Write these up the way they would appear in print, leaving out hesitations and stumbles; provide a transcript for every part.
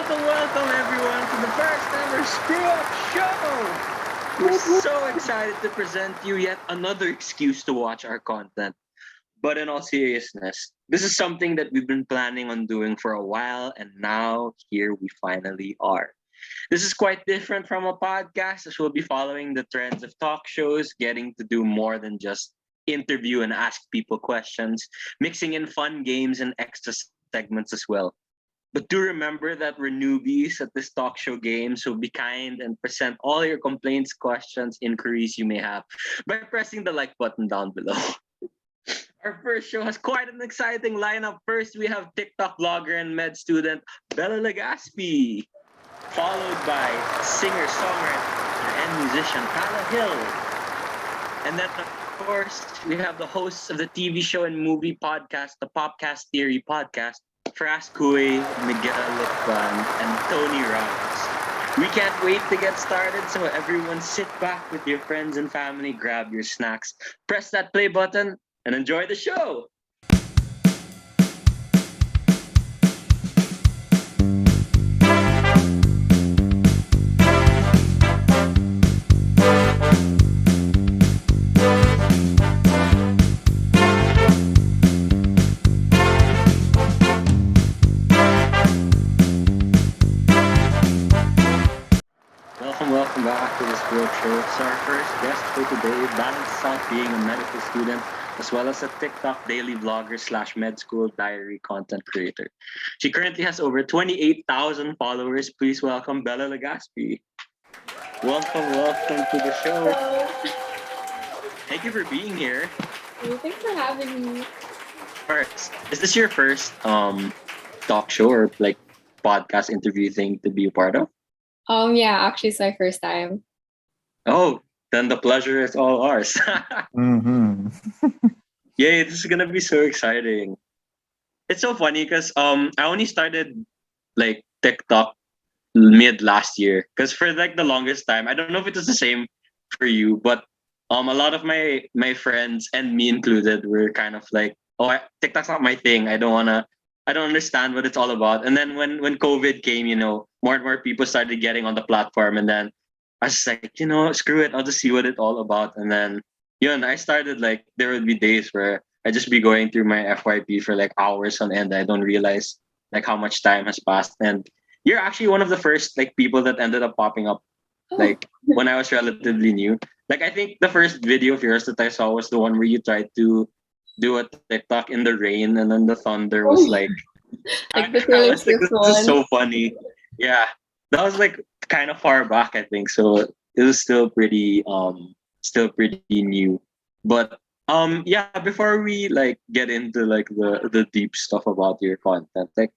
welcome everyone to the first ever Screw Up Show! We're so excited to present you yet another excuse to watch our content. But in all seriousness, this is something that we've been planning on doing for a while, and now here we finally are. This is quite different from a podcast, as we'll be following the trends of talk shows, getting to do more than just interview and ask people questions, mixing in fun games and extra segments as well. But do remember that we're newbies at this talk show game, so be kind and present all your complaints, questions, inquiries you may have by pressing the like button down below. Our first show has quite an exciting lineup. First, we have TikTok blogger and med student Bela Legaspi, followed by singer, songwriter, and musician Tala Gil. And then, of course, we have the hosts of the TV show and movie podcast, the Popcast Theory podcast, Fras Cui, Miguel Lukban, and Tony Ramos. We can't wait to get started, so everyone sit back with your friends and family, grab your snacks, press that play button, and enjoy the show! Welcome back to this Growth Show. So our first guest for today balances out being a medical student as well as a TikTok daily vlogger slash med school diary content creator. She currently has over 28,000 followers. Please welcome Bela Legaspi. Welcome to the show. Hello. Thank you for being here. Thanks for having me. First, is this your first talk show or like podcast interview thing to be a part of? Yeah, actually it's my first time. Oh, then the pleasure is all ours. Mm-hmm. Yay, this is gonna be so exciting. It's so funny because I only started like TikTok mid last year. Because for like the longest time, I don't know if it was the same for you, but a lot of my friends and me included were kind of like, oh, TikTok's not my thing. I don't understand what it's all about. And then when COVID came, more and more people started getting on the platform, and then I was like, screw it, I'll just see what it's all about. And then I started like there would be days where I just be going through my FYP for like hours on end. I don't realize like how much time has passed. And you're actually one of the first like people that ended up popping up like when I was relatively new. Like I think the first video of yours that I saw was the one where you tried to do a TikTok in the rain, and then the thunder was like, Like the I was like, first this is one. so funny. Yeah, that was like kind of far back, I think. So it was still pretty new. But yeah, before we like get into like the deep stuff about your content, like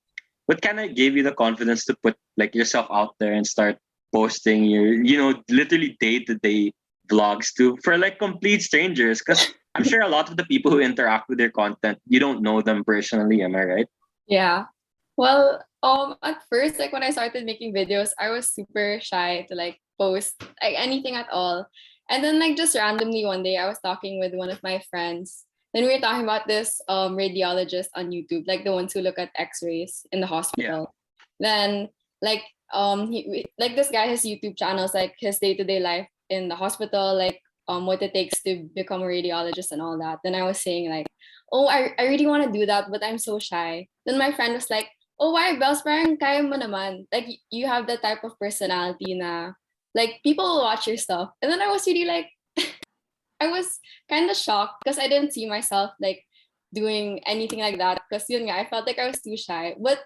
what kind of gave you the confidence to put like yourself out there and start posting your literally day to day vlogs to for like complete strangers? Because I'm sure a lot of the people who interact with your content, you don't know them personally. Am I right? Yeah. Well, at first, like when I started making videos, I was super shy to like post like anything at all. And then like just randomly one day I was talking with one of my friends. Then we were talking about this radiologist on YouTube, like the ones who look at x-rays in the hospital. Then like like this guy has YouTube channels, like his day-to-day life in the hospital, like what it takes to become a radiologist and all that. Then I was saying like, oh, I really want to do that, but I'm so shy. Then my friend was like, oh, why, Bells, parang kaya mo naman. Like, you have that type of personality na, like, people will watch your stuff. And then I was really like, I was kind of shocked because I didn't see myself, like, doing anything like that. Because, I felt like I was too shy. But,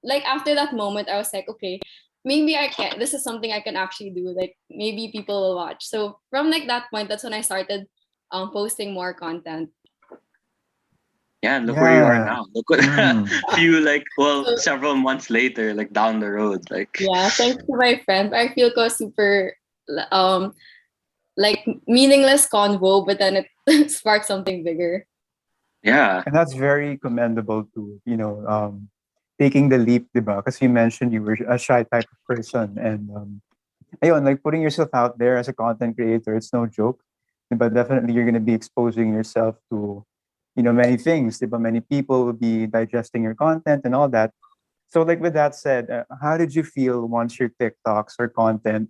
like, after that moment, I was like, okay, maybe I can. This is something I can actually do. Like, maybe people will watch. So, from, like, that point, that's when I started posting more content. Yeah, and look where you are Yeah. now. Look what few So, several months later, like down the road, like yeah, thanks to my friend. I feel ko super like meaningless convo, but then it sparked something bigger. yeah, And that's very commendable too, taking the leap, diba? Because you mentioned you were a shy type of person. And ayun, like putting yourself out there as a content creator, it's no joke. But definitely you're going to be exposing yourself to, many things. Diba? Many people will be digesting your content and all that. So like with that said, how did you feel once your TikToks or content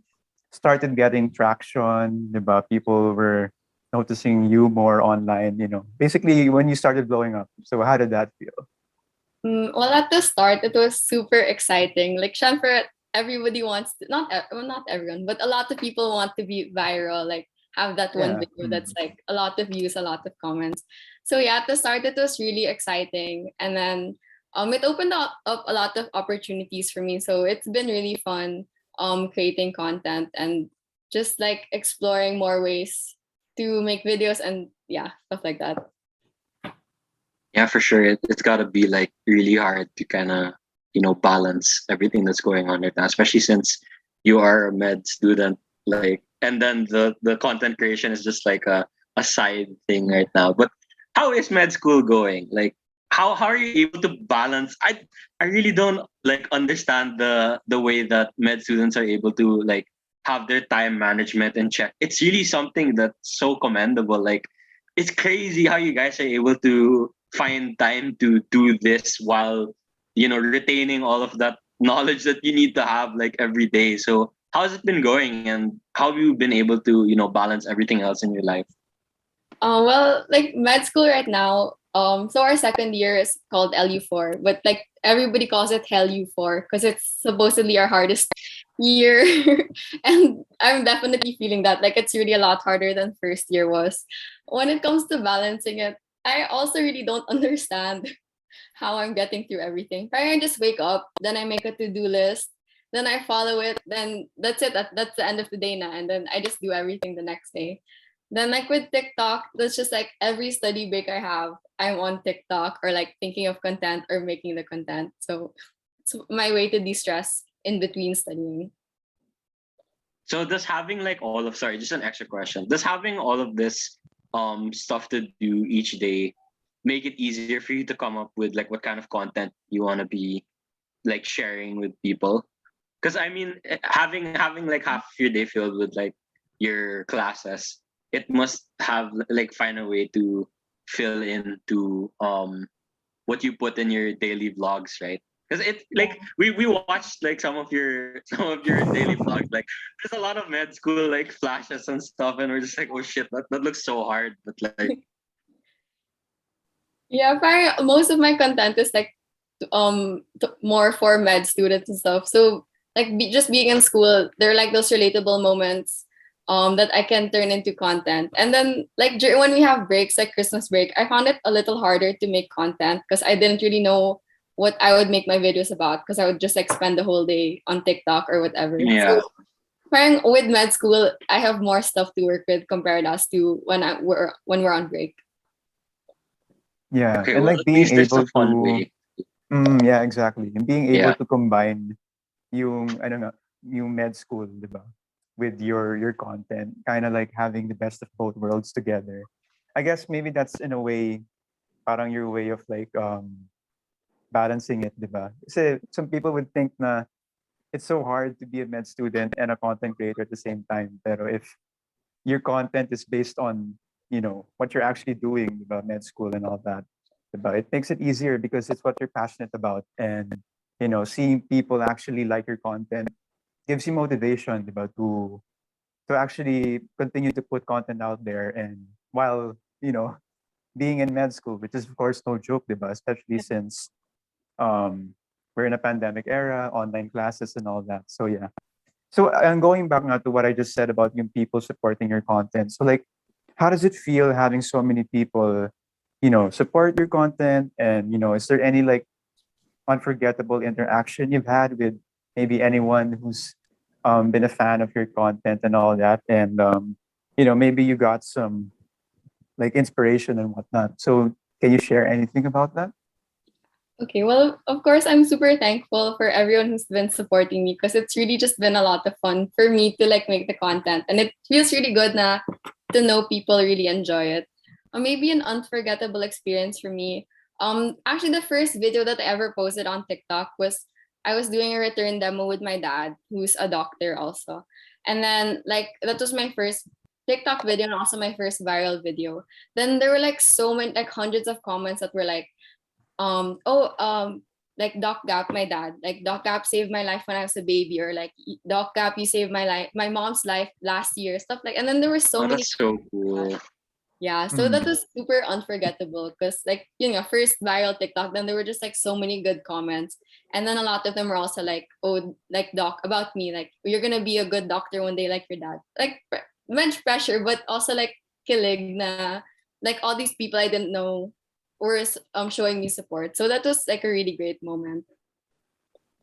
started getting traction? About people were noticing you more online, basically when you started blowing up. So how did that feel? Well, at the start, it was super exciting. Like, syempre, everybody wants to, not everyone, but a lot of people want to be viral, like have that one Yeah. video that's like a lot of views, a lot of comments. So yeah, at the start, it was really exciting. And then it opened up a lot of opportunities for me. So it's been really fun creating content and just like exploring more ways to make videos and yeah, stuff like that. Yeah, for sure. It's got to be like really hard to kind of, balance everything that's going on right now, especially since you are a med student. Like, and then the content creation is just like a side thing right now. But how is med school going? Like, how are you able to balance? I really don't like understand the way that med students are able to like have their time management in check. It's really something that's so commendable. Like, it's crazy how you guys are able to find time to do this while retaining all of that knowledge that you need to have like every day. So how's it been going, and how have you been able to balance everything else in your life? Well, like med school right now, so our second year is called LU4, but like everybody calls it Hell U4 because it's supposedly our hardest year. And I'm definitely feeling that. Like it's really a lot harder than first year was. When it comes to balancing it, I also really don't understand how I'm getting through everything. I just wake up, then I make a to-do list, then I follow it, then that's it. That's the end of the day now. And then I just do everything the next day. Then like with TikTok, that's just like every study break I have, I'm on TikTok or like thinking of content or making the content. So it's my way to de-stress in between studying. So does having like all of sorry, just an extra question. Does having all of this stuff to do each day make it easier for you to come up with like what kind of content you want to be like sharing with people? Because I mean, having like half of your day filled with like your classes, it must have like find a way to fill into what you put in your daily vlogs, right? Because it like we watched like some of your daily vlogs. Like there's a lot of med school like flashes and stuff, and we're just like, oh shit, that looks so hard. But like, Yeah, most of my content is like more for med students and stuff. So like just being in school, there are like those relatable moments that I can turn into content. And then like when we have breaks, like Christmas break, I found it a little harder to make content because I didn't really know what I would make my videos about because I would just like spend the whole day on TikTok or whatever. yeah. So parang with med school, I have more stuff to work with compared us to when we're on break. Yeah, Okay, and well like at being least there's a able fun to, way. yeah, exactly, and being able Yeah. to combine yung, I don't know, yung med school, diba, with your content, kind of like having the best of both worlds together. I guess maybe that's in a way, parang your way of like balancing it, diba? Kasi some people would think na it's so hard to be a med student and a content creator at the same time. Pero if your content is based on, what you're actually doing about med school and all that, diba? It makes it easier because it's what you're passionate about. And, seeing people actually like your content gives you motivation, diba, to actually continue to put content out there. And while, being in med school, which is of course no joke, diba? Especially since um, we're in a pandemic era, online classes and all that. So yeah. So I'm going back now to what I just said about yung people supporting your content. So like, how does it feel having so many people, support your content? And is there any like unforgettable interaction you've had with maybe anyone who's been a fan of your content and all that? And maybe you got some like inspiration and whatnot. So can you share anything about that? Okay, well, of course, I'm super thankful for everyone who's been supporting me because it's really just been a lot of fun for me to like make the content, and it feels really good na to know people really enjoy it. Maybe an unforgettable experience for me. Actually, the first video that I ever posted on TikTok was I was doing a return demo with my dad, who's a doctor also, and then like that was my first TikTok video and also my first viral video. Then there were like so many, like hundreds of comments that were like oh like Doc Gap, my dad, like Doc Gap saved my life when I was a baby, or like Doc Gap, you saved my life, my mom's life last year, stuff like. And then there were so Oh, many. that's so cool. Yeah, so that Mm. was super unforgettable because, like, first viral TikTok, then there were just like so many good comments. And then a lot of them were also like, oh, like, doc, about me, like, you're gonna be a good doctor one day, like your dad. Like, immense pressure, but also like, kilig na, like, all these people I didn't know were showing me support. So that was like a really great moment.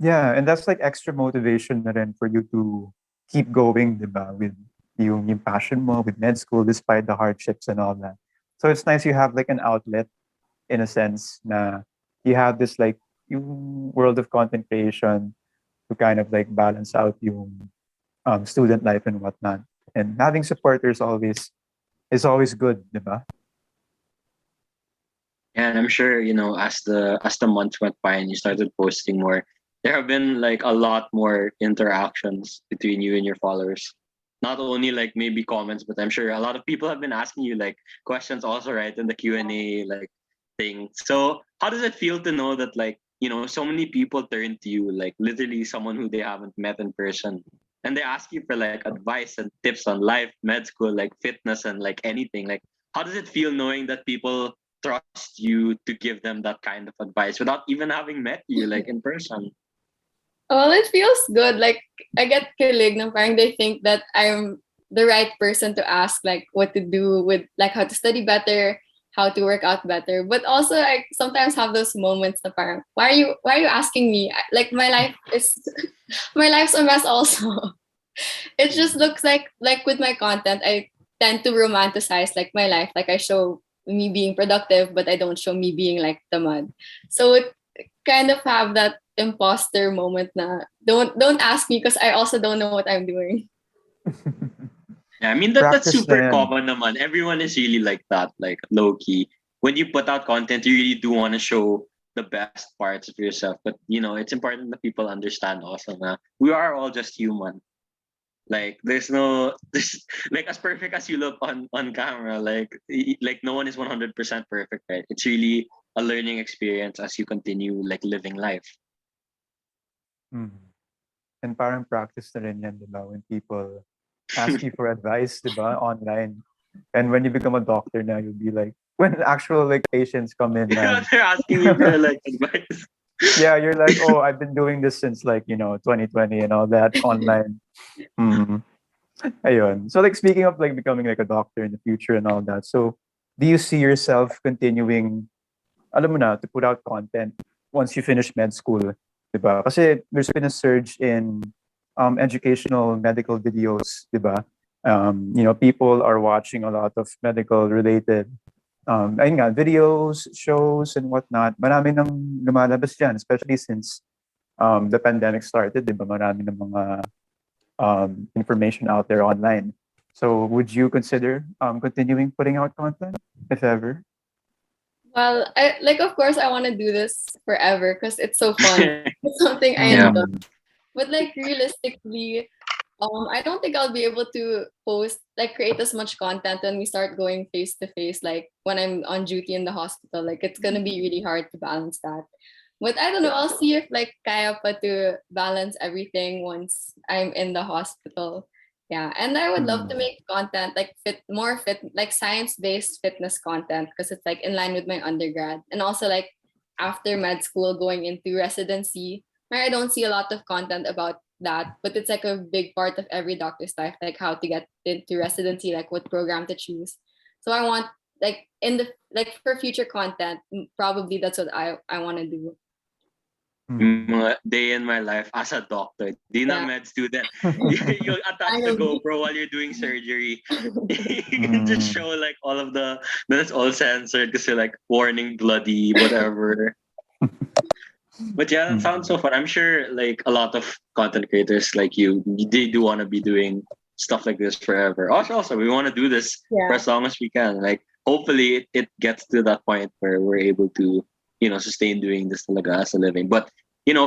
Yeah, and that's like extra motivation na rin for you to keep going, di ba? With yung passion mo with med school despite the hardships and all that. So it's nice you have like an outlet in a sense na you have this like yung world of content creation to kind of like balance out yung student life and whatnot. And having supporters always is always good, di ba? And I'm sure, as the months went by and you started posting more, there have been like a lot more interactions between you and your followers. Not only like maybe comments, but I'm sure a lot of people have been asking you like questions also, right, in the Q&A like thing. So how does it feel to know that like, so many people turn to you, like literally someone who they haven't met in person, and they ask you for like advice and tips on life, med school, like fitness and like anything. Like how does it feel knowing that people trust you to give them that kind of advice without even having met you like in person? Well, it feels good. Like, I get kilig na parang they think that I'm the right person to ask, like, what to do with, like, how to study better, how to work out better. But also, I sometimes have those moments na parang, why are you asking me? Like, my life is, my life's a mess also. It just looks like with my content, I tend to romanticize, like, my life. Like, I show me being productive, but I don't show me being, like, the mud. So it kind of have that imposter moment na don't ask me because I also don't know what I'm doing. Yeah, I mean that's Practice na super yan. common naman. Everyone is really like that, like low key. When you put out content, you really do want to show the best parts of yourself. But it's important that people understand also na we are all just human. Like there's no there's like as perfect as you look on camera, like no one is 100% perfect, right? It's really a learning experience as you continue like living life. Mm. And parang practice na rin yan, di ba? When people ask you for advice, di ba? Online. And when you become a doctor now, you'll be like, when actual like patients come in na, They're asking you for like advice. yeah, you're like, oh, I've been doing this since like, 2020 and all that online. Mm. Ayun. So like speaking of like becoming like a doctor in the future and all that. So do you see yourself continuing, alam mo na, to put out content once you finish med school? Diba? Kasi there's been a surge in educational medical videos, diba? People are watching a lot of medical related ayun nga, videos, shows, and whatnot. Marami nang lumalabas dyan, especially since the pandemic started, di ba? Marami ng mga information out there online. So would you consider continuing putting out content, if ever? Well, I like, of course I want to do this forever because it's so fun. It's something I Yeah. enjoy. But like realistically, I don't think I'll be able to create as much content when we start going face to face, like when I'm on duty in the hospital. Like it's gonna be really hard to balance that. But I don't know, I'll see if like kaya pa to balance everything once I'm in the hospital. Yeah. And I would love to make content like like science-based fitness content because it's like in line with my undergrad. And also like after med school going into residency, where I don't see a lot of content about that, but it's like a big part of every doctor's life, like how to get into residency, like what program to choose. So I want like in the like for future content, probably that's what I want to do. Mga day in my life as a doctor. Di na Yeah. med student. You'll attach the Finally. GoPro while you're doing surgery. You can just show like all of that's all censored because you're like warning bloody, whatever. But yeah, that sounds so fun. I'm sure like a lot of content creators like you, they do want to be doing stuff like this forever. Also, we want to do this for Yeah. as long as we can. Like hopefully it gets to that point where we're able to, sustain doing this talaga as a living. But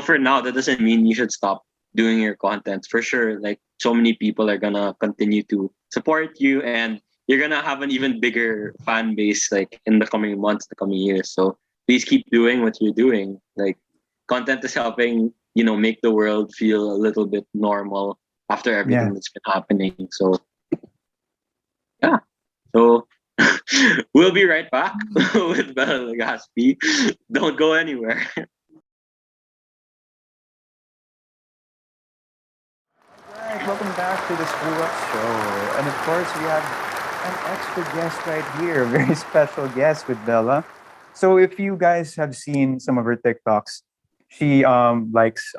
for now, that doesn't mean you should stop doing your content. For sure, like so many people are gonna continue to support you and you're gonna have an even bigger fan base like in the coming months, the coming years. So please keep doing what you're doing. Like content is helping, make the world feel a little bit normal after everything that's been happening. So yeah. So we'll be right back with Bela Legaspi. Don't go anywhere. Alright, welcome back to the Screw Up Show. And of course, we have an extra guest right here, a very special guest with Bella. So if you guys have seen some of her TikToks, she likes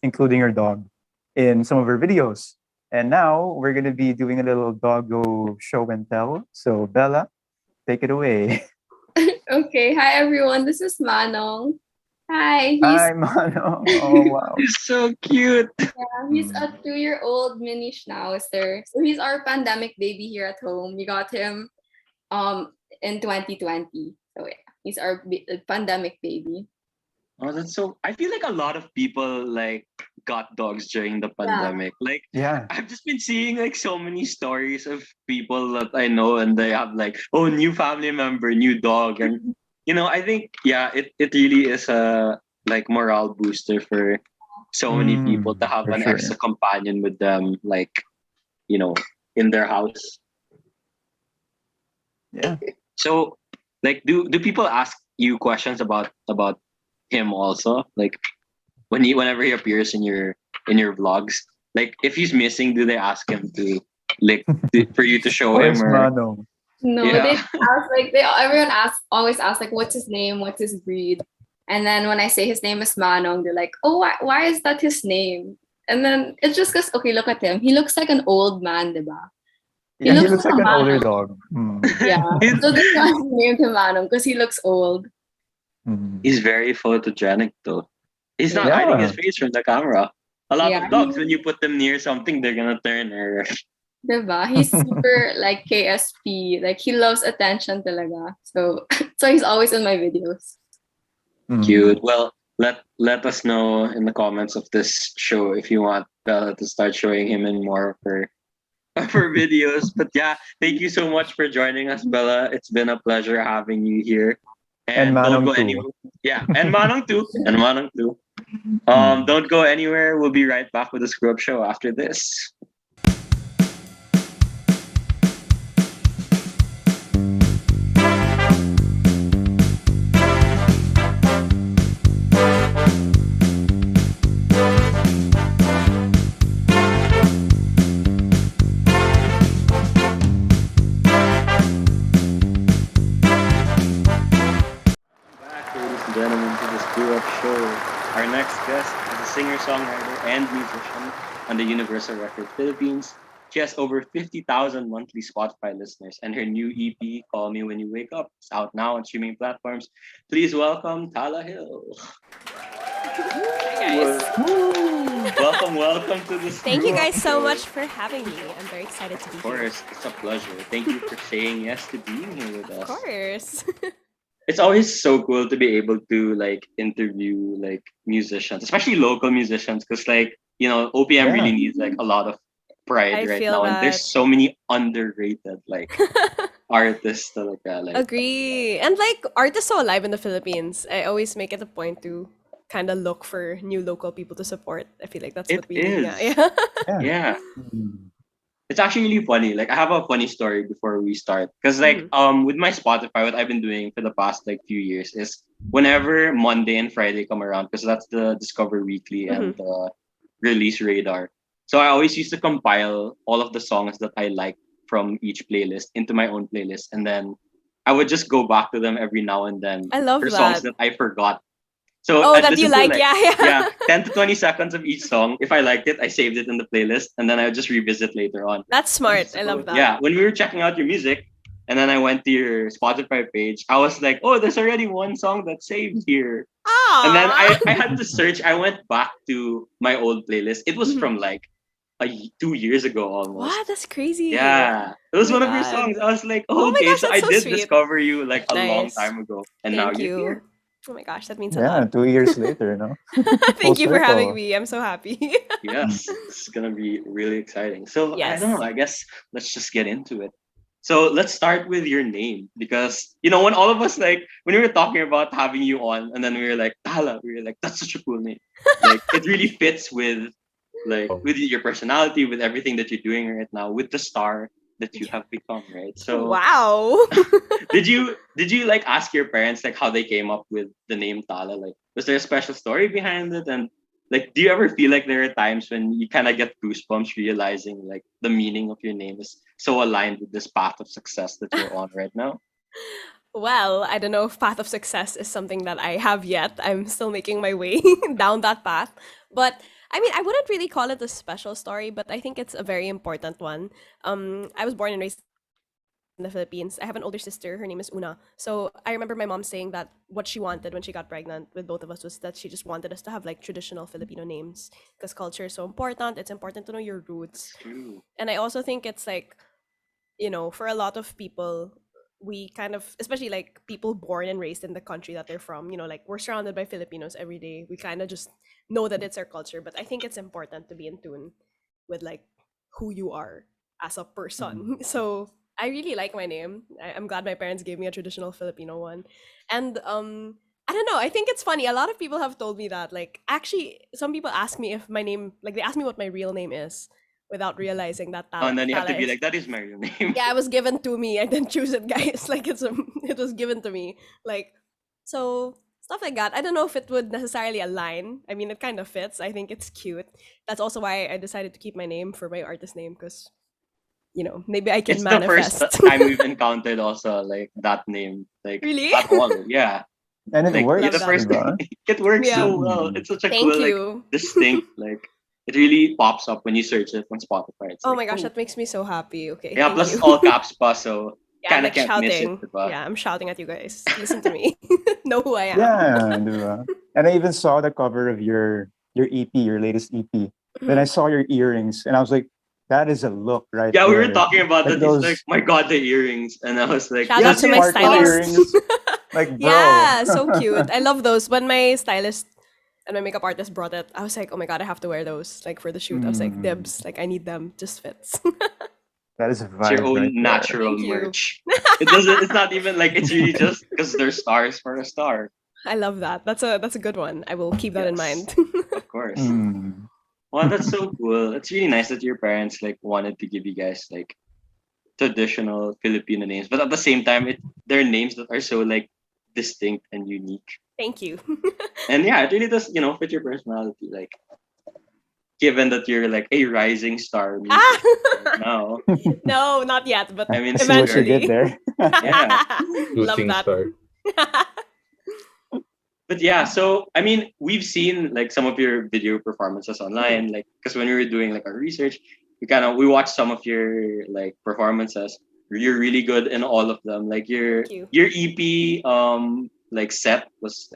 including her dog in some of her videos. And now we're gonna be doing a little doggo show and tell. So Bella, take it away. Okay, hi everyone. This is Manong. Hi, Hi, Mano. Oh wow. He's so cute. he's a 2-year-old mini schnauzer. So he's our pandemic baby here at home. We got him in 2020. So yeah, he's our pandemic baby. Oh, that's so. I feel like a lot of people like got dogs during the Yeah. pandemic. Like Yeah. I've just been seeing like so many stories of people that I know, and they have like, oh, new family member, new dog, and I think it really is a like morale booster for so many people to have For an sure. extra companion with them, like in their house. Yeah. So, like, do people ask you questions about him also? Like, whenever he appears in your vlogs, like if he's missing, do they ask him to like for you to show him Where's or Mano? No, Yeah. they ask like everyone always asks like what's his name, what's his breed, and then when I say his name is Manong, they're like, oh, why is that his name? And then it's just because okay, look at him, he looks like an old man, diba? Yeah, he looks looks like like an a older Mano. dog. Yeah, He's- so that's why I named him Manong because he looks old. He's very photogenic though. He's not hiding his face from the camera. A lot Yeah. of dogs, when you put them near something, they're gonna turn or Diba? He's super like KSP. Like he loves attention talaga. So he's always in my videos. cute. Well, let us know in the comments of this show if you want Bella to start showing him in more for videos. But yeah, thank you so much for joining us, Bella. It's been a pleasure having you here. And don't Manong go too. anywhere. Yeah, and Manong too. And Manong too. Don't go anywhere. We'll be right back with the Screw Up Show after this. Back, ladies and gentlemen, to the Screw Up Show. Our next guest is a singer-songwriter and musician on the Universal Records Philippines. She has over 50,000 monthly Spotify listeners, and her new EP, Call Me When You Wake Up, is out now on streaming platforms. Please welcome Tala Gil. Hi guys. Welcome to the Screw Thank you Up guys so Show. much for having me. I'm very excited to be Of here. course, it's a pleasure. Thank you for saying yes to being here with us. Of course. It's always so cool to be able to like interview like musicians, especially local musicians, because like OPM Yeah. really needs like a lot of pride I right feel now, and that. there's so many underrated like artists talaga, like Agree. And like art is so alive in the Philippines. I always make it a point to kind of look for new local people to support. I feel like that's It what we need. is. Yeah. yeah. Mm. It's actually really funny. Like I have a funny story before we start, because like with my Spotify, what I've been doing for the past like few years is whenever Monday and Friday come around, because that's the Discover Weekly and the Release Radar. So I always used to compile all of the songs that I like from each playlist into my own playlist, and then I would just go back to them every now and then I love for songs that. that I forgot. So Oh, I'd that you listen to like. Yeah. 10 to 20 seconds of each song. If I liked it, I saved it in the playlist, and then I would just revisit later on. That's smart. I So, love that. yeah, when we were checking out your music, and then I went to your Spotify page, I was like, oh, there's already one song that's saved here. Aww. And then I had to search. I went back to my old playlist. It was from like 2 years ago almost. What? That's crazy. Yeah, it was Oh one my of your songs. God. I was like, Oh my okay, gosh, so I that's so did sweet. discover you like a long Nice. time ago, and now Thank you're you. here. Oh my gosh, that means a Yeah, lot. 2 years later, no? Thank you for having circle. me. I'm so happy. Yes, it's gonna be really exciting. So I Yes. don't know. I guess let's just get into it. So let's start with your name because when all of us when we were talking about having you on and then we were like Tala, we were like that's such a cool name. Like it really fits with with your personality, with everything that you're doing right now, with the star that you have become, right? So Wow. did you ask your parents how they came up with the name Tala? Like was there a special story behind it? And do you ever feel like there are times when you kind of get goosebumps realizing the meaning of your name is so aligned with this path of success that you're on right now? Well, I don't know if path of success is something that I have yet. I'm still making my way down that path. But I mean, I wouldn't really call it a special story, but I think it's a very important one. I was born and raised in the Philippines. I have an older sister. Her name is Una. So I remember my mom saying that what she wanted when she got pregnant with both of us was that she just wanted us to have like traditional Filipino names because culture is so important. It's important to know your roots. It's true. And I also think it's like, for a lot of people, we kind of, especially like people born and raised in the country that they're from, like we're surrounded by Filipinos every day. We kind of just know that it's our culture, but I think it's important to be in tune with like who you are as a person. So I really like my name. I'm glad my parents gave me a traditional Filipino one. And I don't know, I think it's funny. A lot of people have told me that. Like actually some people ask me if my name, like they ask me what my real name is without realizing that Oh, and then you have Tala to be is, like, that is my real name. yeah, it was given to me. I didn't choose it, guys. Like it was given to me. Like so stuff like that. I don't know if it would necessarily align. I mean, it kind of fits. I think it's cute. That's also why I decided to keep my name for my artist name because maybe I can It's the first manifest. time we've encountered also that name Really? at all. Yeah. And it You're Love the works, that. first. diba? It works Yeah. so well. It's such a Thank cool, you. distinct, it really pops up when you search it on Spotify. It's Oh like, my gosh, oh, that makes me so happy. Okay, yeah, thank plus you. it's all caps pa, so Yeah, I'm kind of like can't miss it, shouting. diba? Yeah, I'm shouting at you guys. Listen to me. Know who I am. Yeah, diba? And I even saw the cover of your EP, your latest EP. Then I Mhm. saw your earrings, and I was like, that is a look right Yeah, we were there. talking about Like that. He's like, those, my God, the earrings. And I was like, Shout yeah, out does to he my have sparkle stylist. stars? earrings. Like, bro. Yeah, so cute. I love those. When my stylist and my makeup artist brought it, I was like, oh my god, I have to wear those like for the shoot. I was like, Mm, dibs, like I need them. Just fits. that is a It's your vibe right own there. natural Thank you. merch. It's not even it's really just because they're stars for a star. I love that. That's a good one. I will keep that in Yes, mind. of course. Mm. Well, that's so cool. It's really nice that your parents wanted to give you guys traditional Filipino names, but at the same time, they're names that are so distinct and unique. Thank you. And yeah, it really does fit your personality. Given that you're a rising star Ah! musician right now, No, not yet, but I mean, I it's see what you did eventually. very there. yeah. Love Shooting that. star. But yeah, so I mean, we've seen some of your video performances online, because when we were doing our research, we watched some of your performances. You're really good in all of them. Thank you. Your EP set was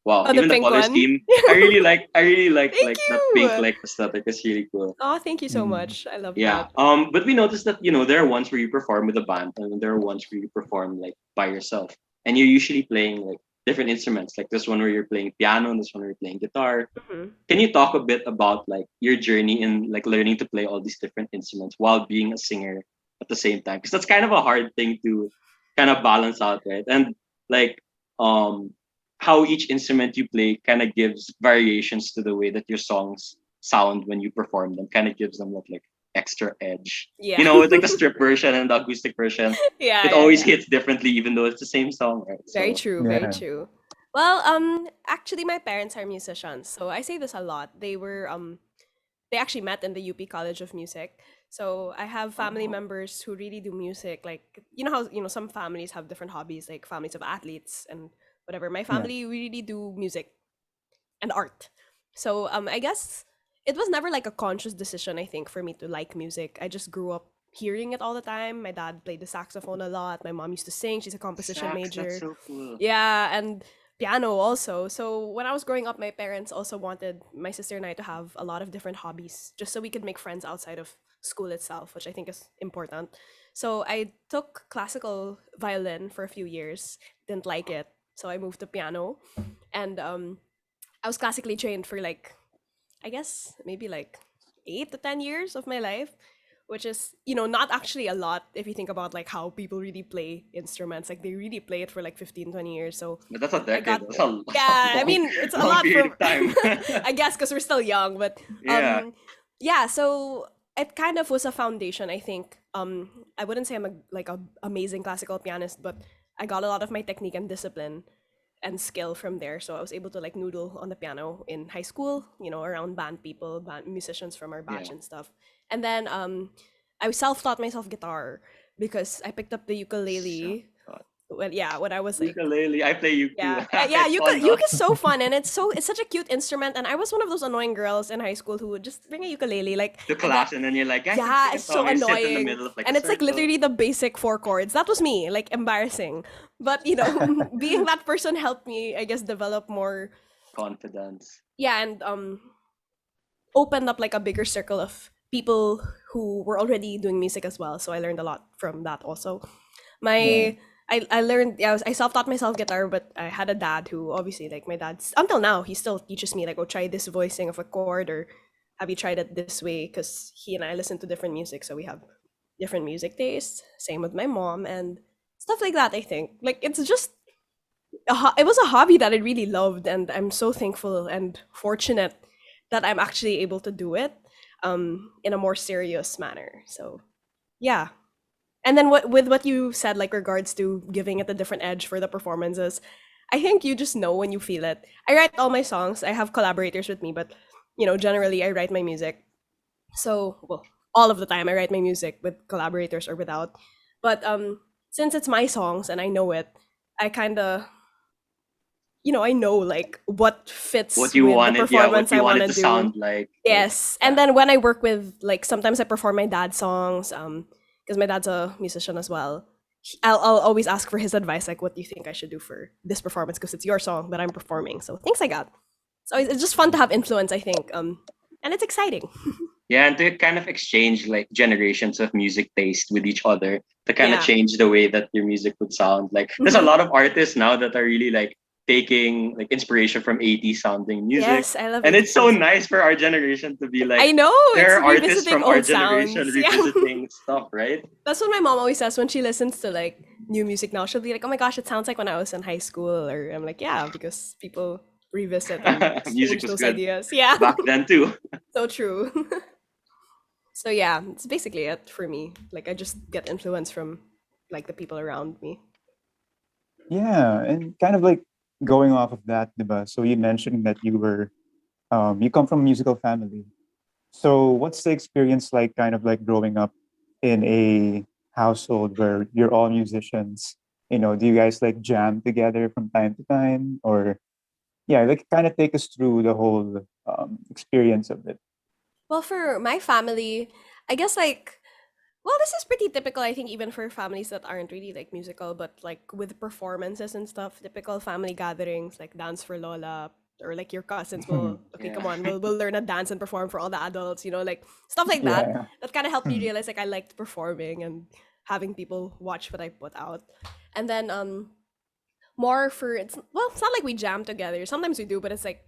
wow. Oh, the Even the pink color one. scheme, I really Thank that pink you. aesthetic. It's really cool. Oh, thank you so Mm. much. I love Yeah. that. But we noticed that there are ones where you perform with a band, and there are ones where you perform by yourself, and you're usually playing different instruments. Like this one where you're playing piano, and this one where you're playing guitar. Mhm. Can you talk a bit about your journey in learning to play all these different instruments while being a singer at the same time? Because that's kind of a hard thing to kind of balance out, right? And like um how each instrument you play kind of gives variations to the way that your songs sound when you perform them. Kind of gives them extra edge. Yeah. It's like the strip version and the acoustic version. Yeah, It yeah, always yeah. hits differently, even though it's the same song, right? Very So true, very Yeah. true. Well, actually my parents are musicians, so I say this a lot. They actually met in the UP College of Music. So I have family oh, members who really do music. Like how some families have different hobbies, like families of athletes and whatever. My Yeah. family we really do music and art. So I guess it was never like a conscious decision. I think for me to like music, I just grew up hearing it all the time. My dad played the saxophone a lot. My mom used to sing. She's a composition sax, that's major. so cool. Yeah, and piano also. So when I was growing up, my parents also wanted my sister and I to have a lot of different hobbies just so we could make friends outside of school itself, which I think is important. So I took classical violin for a few years, didn't like it. So I moved to piano and I was classically trained for I guess maybe 8 to 10 years of my life. which is, not actually a lot if you think about like how people really play instruments. Like they really play it for like 15, 20 years. So But that's a I decade. got That's a yeah, I long, mean it's a long lot period from of time. I guess because we're still young, but Yeah. yeah, so it kind of was a foundation, I think. I wouldn't say I'm a amazing classical pianist, but I got a lot of my technique and discipline and skill from there. So I was able to like noodle on the piano in high school, around band people, band musicians from our batch Yeah. and stuff. And then I self-taught myself guitar because I picked up the ukulele. Well, yeah, when I was like Ukulele. I play uke too. yeah, It's uke fun though. is so fun, and it's such a cute instrument. And I was one of those annoying girls in high school who would just bring a ukulele, like To and then class, and then you're like, guys, let's yeah, sing a it's so song. You sit in the annoying. middle of like And a it's like circle. literally the basic four chords. That was me, like embarrassing. But being that person helped me, I guess, develop more Confidence. yeah, and opened up like a bigger circle of people who were already doing music as well. So I learned a lot from that also. My I learned I self-taught myself guitar, but I had a dad who obviously like my dad's until now he still teaches me like, oh, try this voicing of a chord, or have you tried it this way, because he and I listen to different music, so we have different music tastes. Same with my mom and stuff like that. I think like it's just it was a hobby that I really loved, and I'm so thankful and fortunate that I'm actually able to do it in a more serious manner. So yeah. And then what you said, like regards to giving it a different edge for the performances, I think you just know when you feel it. I write all my songs. I have collaborators with me, but generally I write my music. So well, all of the time I write my music with collaborators or without. But since it's my songs and I know it, I kind of I know like what fits What you with the wanted, yeah, what performance I you want wanted to to do. sound like. Yes. And then when I work with like sometimes I perform my dad's songs because my dad's a musician as well. I'll always ask for his advice, like what do you think I should do for this performance, because it's your song that I'm performing. So things like that. So it's just fun to have influence, I think. And it's exciting. Yeah, and to kind of exchange like generations of music taste with each other to kind of Yeah. change the way that your music would sound. Like there's a Mhm. lot of artists now that are really like taking like inspiration from 80s sounding music. Yes, I love And it. it's so nice for our generation to be like I know, there it's are artists revisiting from our old generation sounds. Yeah. revisiting stuff, right? That's what my mom always says when she listens to like new music now. She'll be like, "Oh my gosh, it sounds like when I was in high school." Or I'm like, "Yeah, because people revisit and Music exchange was those good ideas." Yeah, back then too. so true. So yeah, it's basically it for me. Like I just get influence from like the people around me. Yeah, and kind of like going off of that, diba? So you mentioned that you come from a musical family. So what's the experience like, kind of like growing up in a household where you're all musicians? Do you guys like jam together from time to time, or yeah, like kind of take us through the whole experience of it? Well, for my family, I guess like well, this is pretty typical, I think, even for families that aren't really like musical, but like with performances and stuff, typical family gatherings like dance for Lola, or like your cousins will, okay, Yeah. come on, we'll learn a dance and perform for all the adults, like stuff like that. Yeah. That kind of helped me Mm. realize like I liked performing and having people watch what I put out. And then more for it's not like we jam together. Sometimes we do, but it's like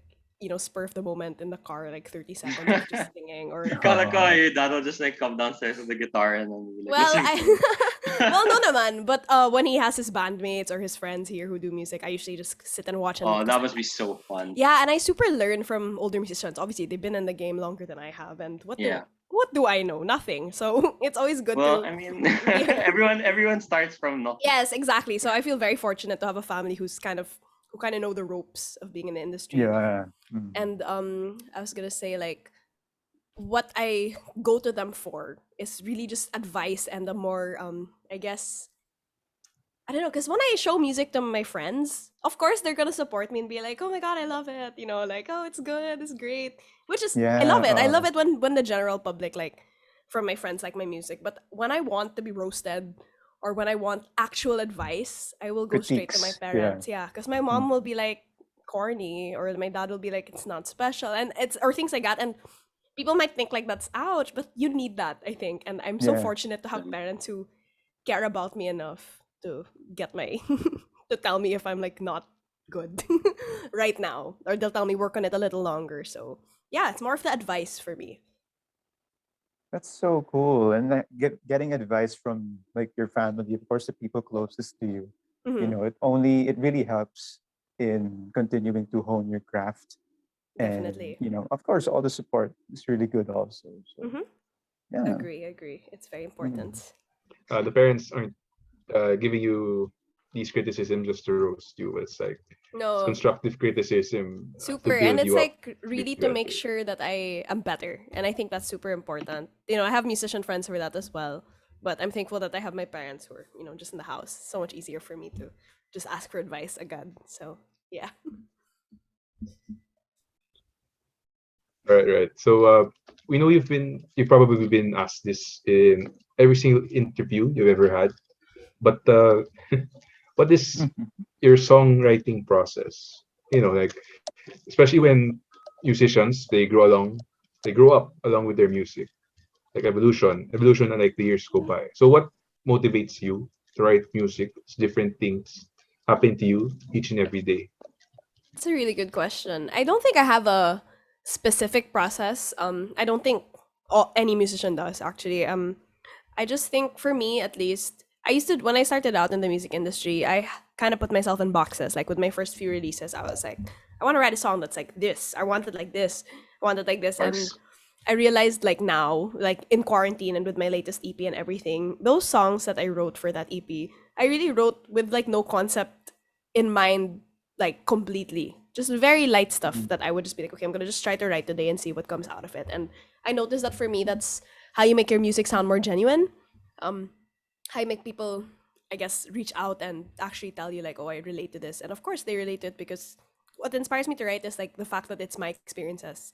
spur of the moment in the car, like 30 seconds of just singing or Kala ko Oh, your dad will just like come downstairs with the guitar and then be like, let's well, sing I song. well, no naman, but when he has his bandmates or his friends here who do music, I usually just sit and watch, and Oh, 'cause that must be so fun. yeah, and I super learn from older musicians. Obviously, they've been in the game longer than I have, and Yeah. what do I know? Nothing. So it's always good Well, to I mean, yeah. everyone starts from nothing. Yes, exactly. So I feel very fortunate to have a family who kind of know the ropes of being in the industry. yeah. Mm. And I was gonna say like what I go to them for is really just advice and a more I guess I don't know, because when I show music to my friends, of course they're gonna support me and be like, "Oh my god, I love it!" Like, "Oh, it's good, it's great." Which is, I love Yeah. it. I love it when the general public like, from my friends like my music. But when I want to be roasted, or when I want actual advice, I will go straight to my Critiques. Yeah. parents. Yeah, because my Mm. mom will be like corny, or my dad will be like, "It's not special," and it's or things like that. And people might think like that's ouch, but you need that, I think. And I'm so Yeah. fortunate to have parents who care about me enough to get my to tell me if I'm like not good right now, or they'll tell me work on it a little longer. So yeah, it's more of the advice for me. That's so cool. And that getting advice from like your family, of course, the people closest to you, Hmm. it really helps in continuing to hone your craft. And, Definitely. of course, all the support is really good also. So, Hmm. yeah. Agree. It's very Mm. important. The parents aren't giving you these criticism just to roast you. It's like it's No, constructive criticism to super. And build it's you up like to be really to make better. sure that I am better. And I think that's super important. I have musician friends for that as well. But I'm thankful that I have my parents who are, just in the house. So much easier for me to just ask for advice again. So, yeah. Right, right. So we know you've probably been asked this in every single interview you've ever had. But what is your songwriting process? Like especially when musicians they grow up along with their music, like evolution, and like the years go by. So what motivates you to write music? It's different things happen to you each and every day. It's a really good question. I don't think I have a specific process. I don't think any musician does actually. I just think for me at least, I used to when I started out in the music industry, I kind of put myself in boxes. Like with my first few releases, I was like, I want to write a song that's like this. I want it like this. I want it like Of this. And course. I realized like now, like in quarantine and with my latest EP and everything, those songs that I wrote for that EP, I really wrote with like no concept in mind, like completely. Just very light stuff Mm. that I would just be like, okay, I'm gonna just try to write today and see what comes out of it. And I noticed that for me, that's how you make your music sound more genuine. Um, how you make people, I guess, reach out and actually tell you like, oh, I relate to this. And of course, they relate to it because what inspires me to write is like the fact that it's my experiences,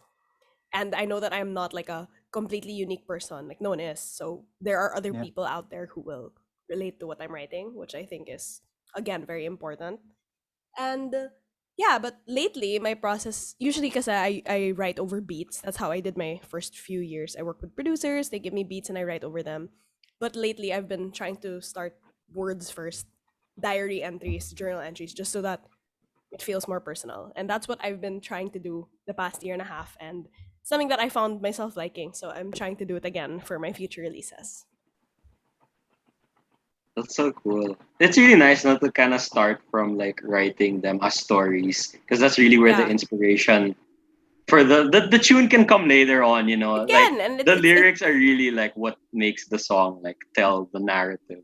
and I know that I'm not like a completely unique person, like no one is. So there are other Yeah. people out there who will relate to what I'm writing, which I think is again very important. And yeah, but lately my process usually because I write over beats. That's how I did my first few years. I work with producers, they give me beats and I write over them. But lately I've been trying to start words first, diary entries, journal entries, just so that it feels more personal. And that's what I've been trying to do the past year and a half, and something that I found myself liking. So I'm trying to do it again for my future releases. That's so cool. It's really nice not to kind of start from like writing them as stories because that's really where the Yeah, inspiration for the tune can come later on. it Like can, and the lyrics are really like what makes the song like tell the narrative.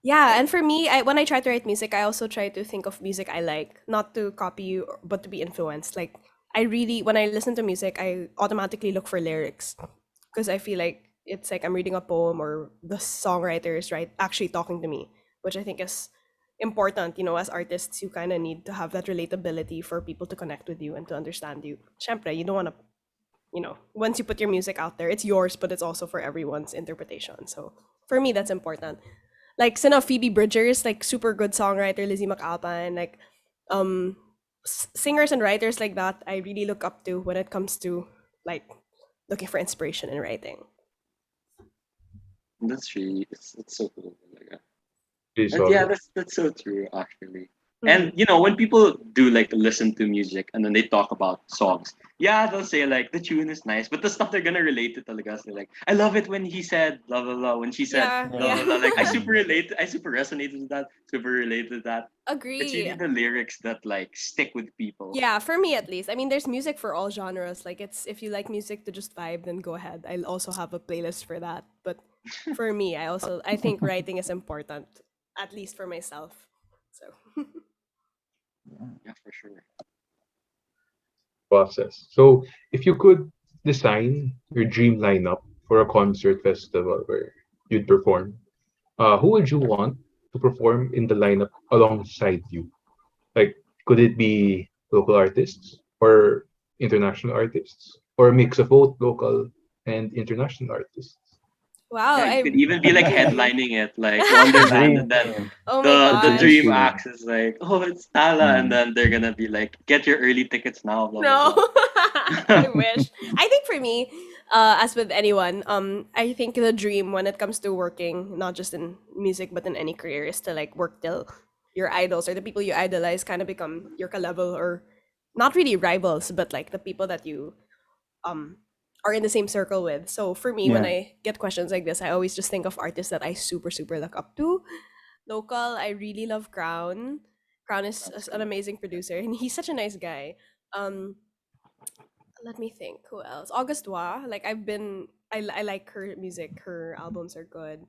yeah. And for me, when I try to write music, I also try to think of music I like, not to copy you, but to be influenced. Like I really, when I listen to music, I automatically look for lyrics because I feel like it's like I'm reading a poem or the songwriter is right actually talking to me, which I think is important. As artists, you kind of need to have that relatability for people to connect with you and to understand you. Syempre, you don't want to, once you put your music out there, it's yours, but it's also for everyone's interpretation. So for me, that's important. Like Sina Phoebe Bridgers, like super good songwriter, Lizzie McAlpine, like um singers and writers like that I really look up to when it comes to like looking for inspiration in writing. That's really it's so cool. Pretty Yeah, solid. that's so true actually. Mhm. And when people do like listen to music and then they talk about songs, yeah, they'll say like the tune is nice, but the stuff they're gonna relate to talaga. So like, I love it when he said blah blah blah, when she said Yeah, blah yeah. blah blah. Like Mm. I super resonated with that, super related to that. It's Agree. really the lyrics that like stick with people. Yeah, for me at least. I mean, there's music for all genres. Like it's if you like music to just vibe, then go ahead. I'll also have a playlist for that. But for me, I think writing is important, at least for myself. So Yeah, for sure. Process. So if you could design your dream lineup for a concert festival where you'd perform, who would you want to perform in the lineup alongside you? Like, could it be local artists or international artists, or a mix of both local and international artists? wow, Yeah, you I could even be like really. headlining it, like Wonderland, and Dream then team. Oh my the Dream dream gosh. team. acts is like, oh, it's Tala, and Mm. then they're gonna be like, get your early tickets now, blah blah No, blah. I wish. I think for me, as with anyone, I think the dream when it comes to working, not just in music but in any career, is to like work till your idols or the people you idolize kind of become your level or not really rivals, but like the people that you um are in the same circle with. So for me, when Yeah. I get questions like this, I always just think of artists that I super super look up to. Local, I really love Crown. Crown is That's an good. amazing producer, and he's such a nice guy. Um, let me think. Who else? August Wa. Like I like her music. Her albums are good.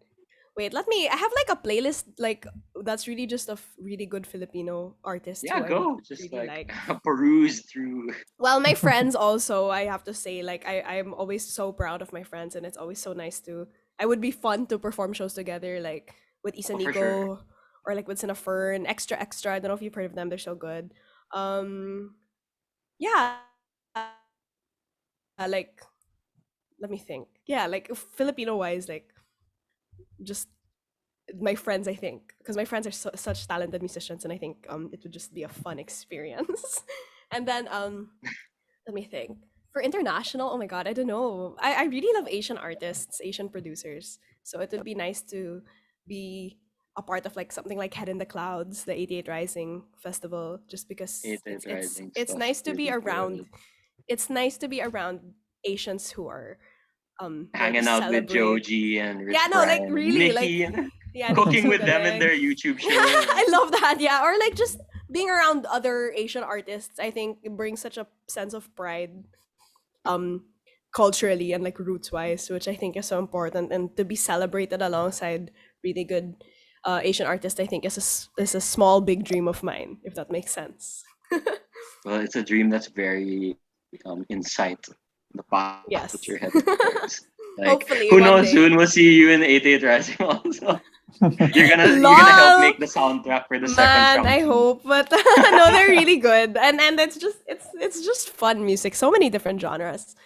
Wait, let me. I have like a playlist like that's really just of really good Filipino artists Yeah, who I go. Just really like like. peruse through. Well, my friends also, I have to say, like I'm always so proud of my friends, and it's always so nice to. I would be fun to perform shows together, like with Oh, for sure. Isanigo or like with Cinefern, Extra Extra. I don't know if you've heard of them; they're so good. Yeah, like let me think. Yeah, like Filipino wise, like just my friends, I think, because my friends are such talented musicians, and I think it would just be a fun experience. And then let me think. For international, oh my god, I don't know. I really love Asian artists, Asian producers. So it would be nice to be a part of like something like Head in the Clouds, the 88 Rising Festival, just because 88 Rising it's stuff's nice to be really around. good. It's nice to be around Asians who are there to Hanging out with celebrate. Joji and Yeah, Rich no, like Brian and really, like Nikki, yeah, Nikki's cooking so with them in good. their YouTube show. I love that. Yeah, or like just being around other Asian artists, I think it brings such a sense of pride um culturally and like roots wise, which I think is so important, and to be celebrated alongside really good Asian artists, I think is a small big dream of mine, if that makes sense. Well, it's a dream that's very in sight, the path that Yes. you're heading towards. Like, Hopefully who one knows? day. Soon we'll see you in 88 Rising also. You're gonna help Lol. make the soundtrack for the second Man, I Shang-Chi. hope, but no, they're really good, and it's just fun music. So many different genres,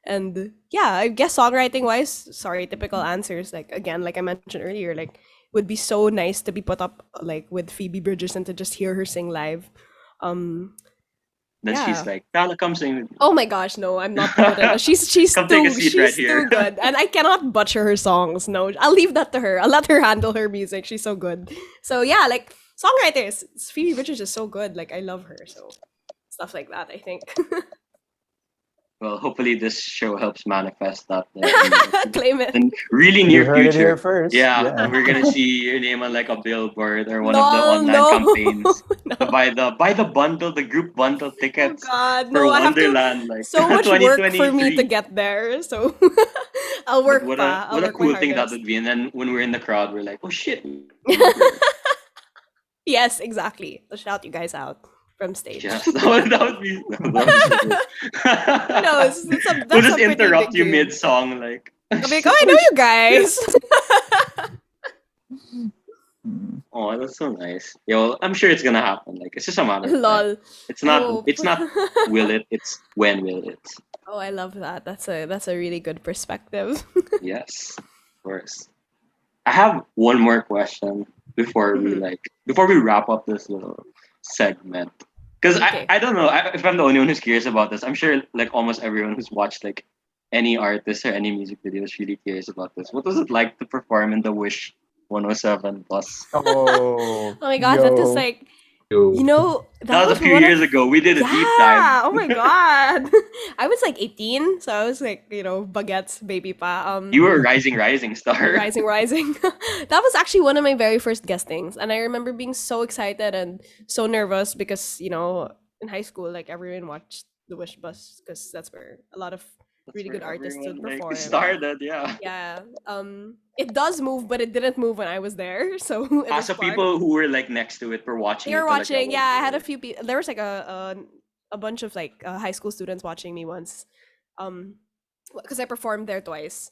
and yeah, I guess songwriting wise, sorry, typical answers. Like again, like I mentioned earlier, like would be so nice to be put up like with Phoebe Bridgers and to just hear her sing live. Um, Then she's yeah. like, Tala, come sing with Oh my gosh, no, I'm not good at. me. She's Come take a too seat right she's too here. good, and I cannot butcher her songs. No, I'll leave that to her. I'll let her handle her music. She's so good. So yeah, like songwriters, Phoebe Bridgers is so good. Like I love her. So stuff like that, I think. Well, hopefully this show helps manifest that in Claim it. the really You near heard it here future. first. Yeah, Yeah. we're gonna see your name on like a billboard or one of the Lol, online no. campaigns. No. To buy the bundle, the group bundle Oh tickets God, for no! I have to Wonderland, like so much work for me to 2023. get there. So I'll But work pa. I'll what a work my cool thing that hardest. would be. And then when we're in the crowd, we're like, oh shit, we were here. Yes, exactly. To shout you guys out from stage. Yes, that would be so good. No, We'll that's just a pretty interrupt big you dream. mid song, like. I'm like, oh, I know you guys. Mm. Oh, that's so nice. Yo, I'm sure it's gonna happen. Like it's just a matter of time. Lol. It's I not. hope. It's not. Will it? It's when will it? Oh, I love that. That's a really good perspective. Yes, of course. I have one more question Mhm. before we wrap up this little segment. Because Okay. I don't know if I'm the only one who's curious about this. I'm sure like almost everyone who's watched like any artist or any music video is really curious about this. What was it like to perform in the Wish 107 plus? Oh, Oh my god, that is yo. like Yo, That that was a was few one years of ago. We did a deep dive. yeah. Oh my god. I was like 18, so I was like, baguettes baby pa. You were a rising star. Rising. That was actually one of my very first guestings, and I remember being so excited and so nervous because in high school, like everyone watched the Wish Bus because that's where a lot of That's really where good artists would everyone like perform. started. Yeah. Yeah. It does move, but it didn't move when I was there, so it was So fun. people who were like next to it were watching They it were talaga watching. when Yeah, I you had a were. few people. There was like a bunch of like high school students watching me once, um, because I performed there twice.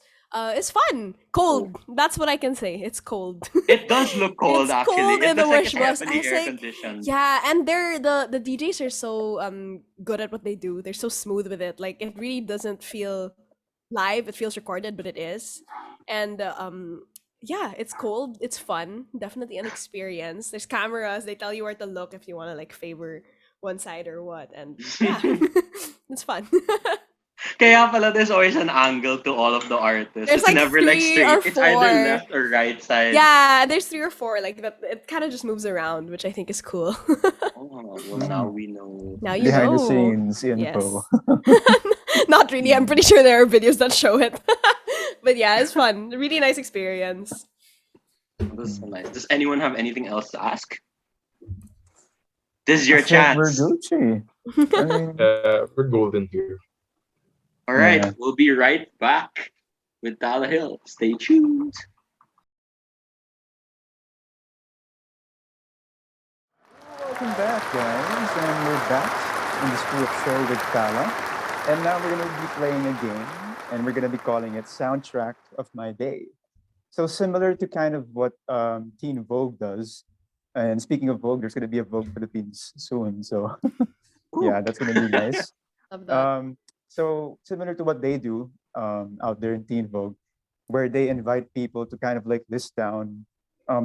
It's fun. Oh, Cold. That's what I can say. It's cold. it does look cold It's actually. cold It in the looks like Wish it's Bus. I heavily was air like, conditioned. yeah, and the DJs are so good at what they do. They're so smooth with it. Like it really doesn't feel live. It feels recorded, but it is. And yeah, it's cold. It's fun. Definitely an experience. There's cameras. They tell you where to look if you want to like favor one side or what. And yeah, it's fun. Kaya pala there's always an angle to all of the artists. There's It's like never like 3 straight. or It's either 4. left or right side. Yeah, there's 3 or 4 like that. It kind of just moves around, which I think is cool. Oh, well, now we know. Now you Behind the know. scenes Yes. info. Not really. I'm pretty sure there are videos that show it. But yeah, it's fun. Really nice experience. That's so nice. Does anyone have anything else to ask? This is your I think we're chance. Gucci. I mean, We're golden here. All right, Yeah. we'll be right back with Tala Gil. Stay tuned. welcome back, guys. And we're back in the School of Show with Tala. And now we're going to be playing a game, and we're going to be calling it Soundtrack of My Day. So similar to kind of what Teen Vogue does. And speaking of Vogue, there's going to be a Vogue Philippines soon. So yeah, that's going to be nice. Love that. So similar to what they do out there in Teen Vogue, where they invite people to kind of like list down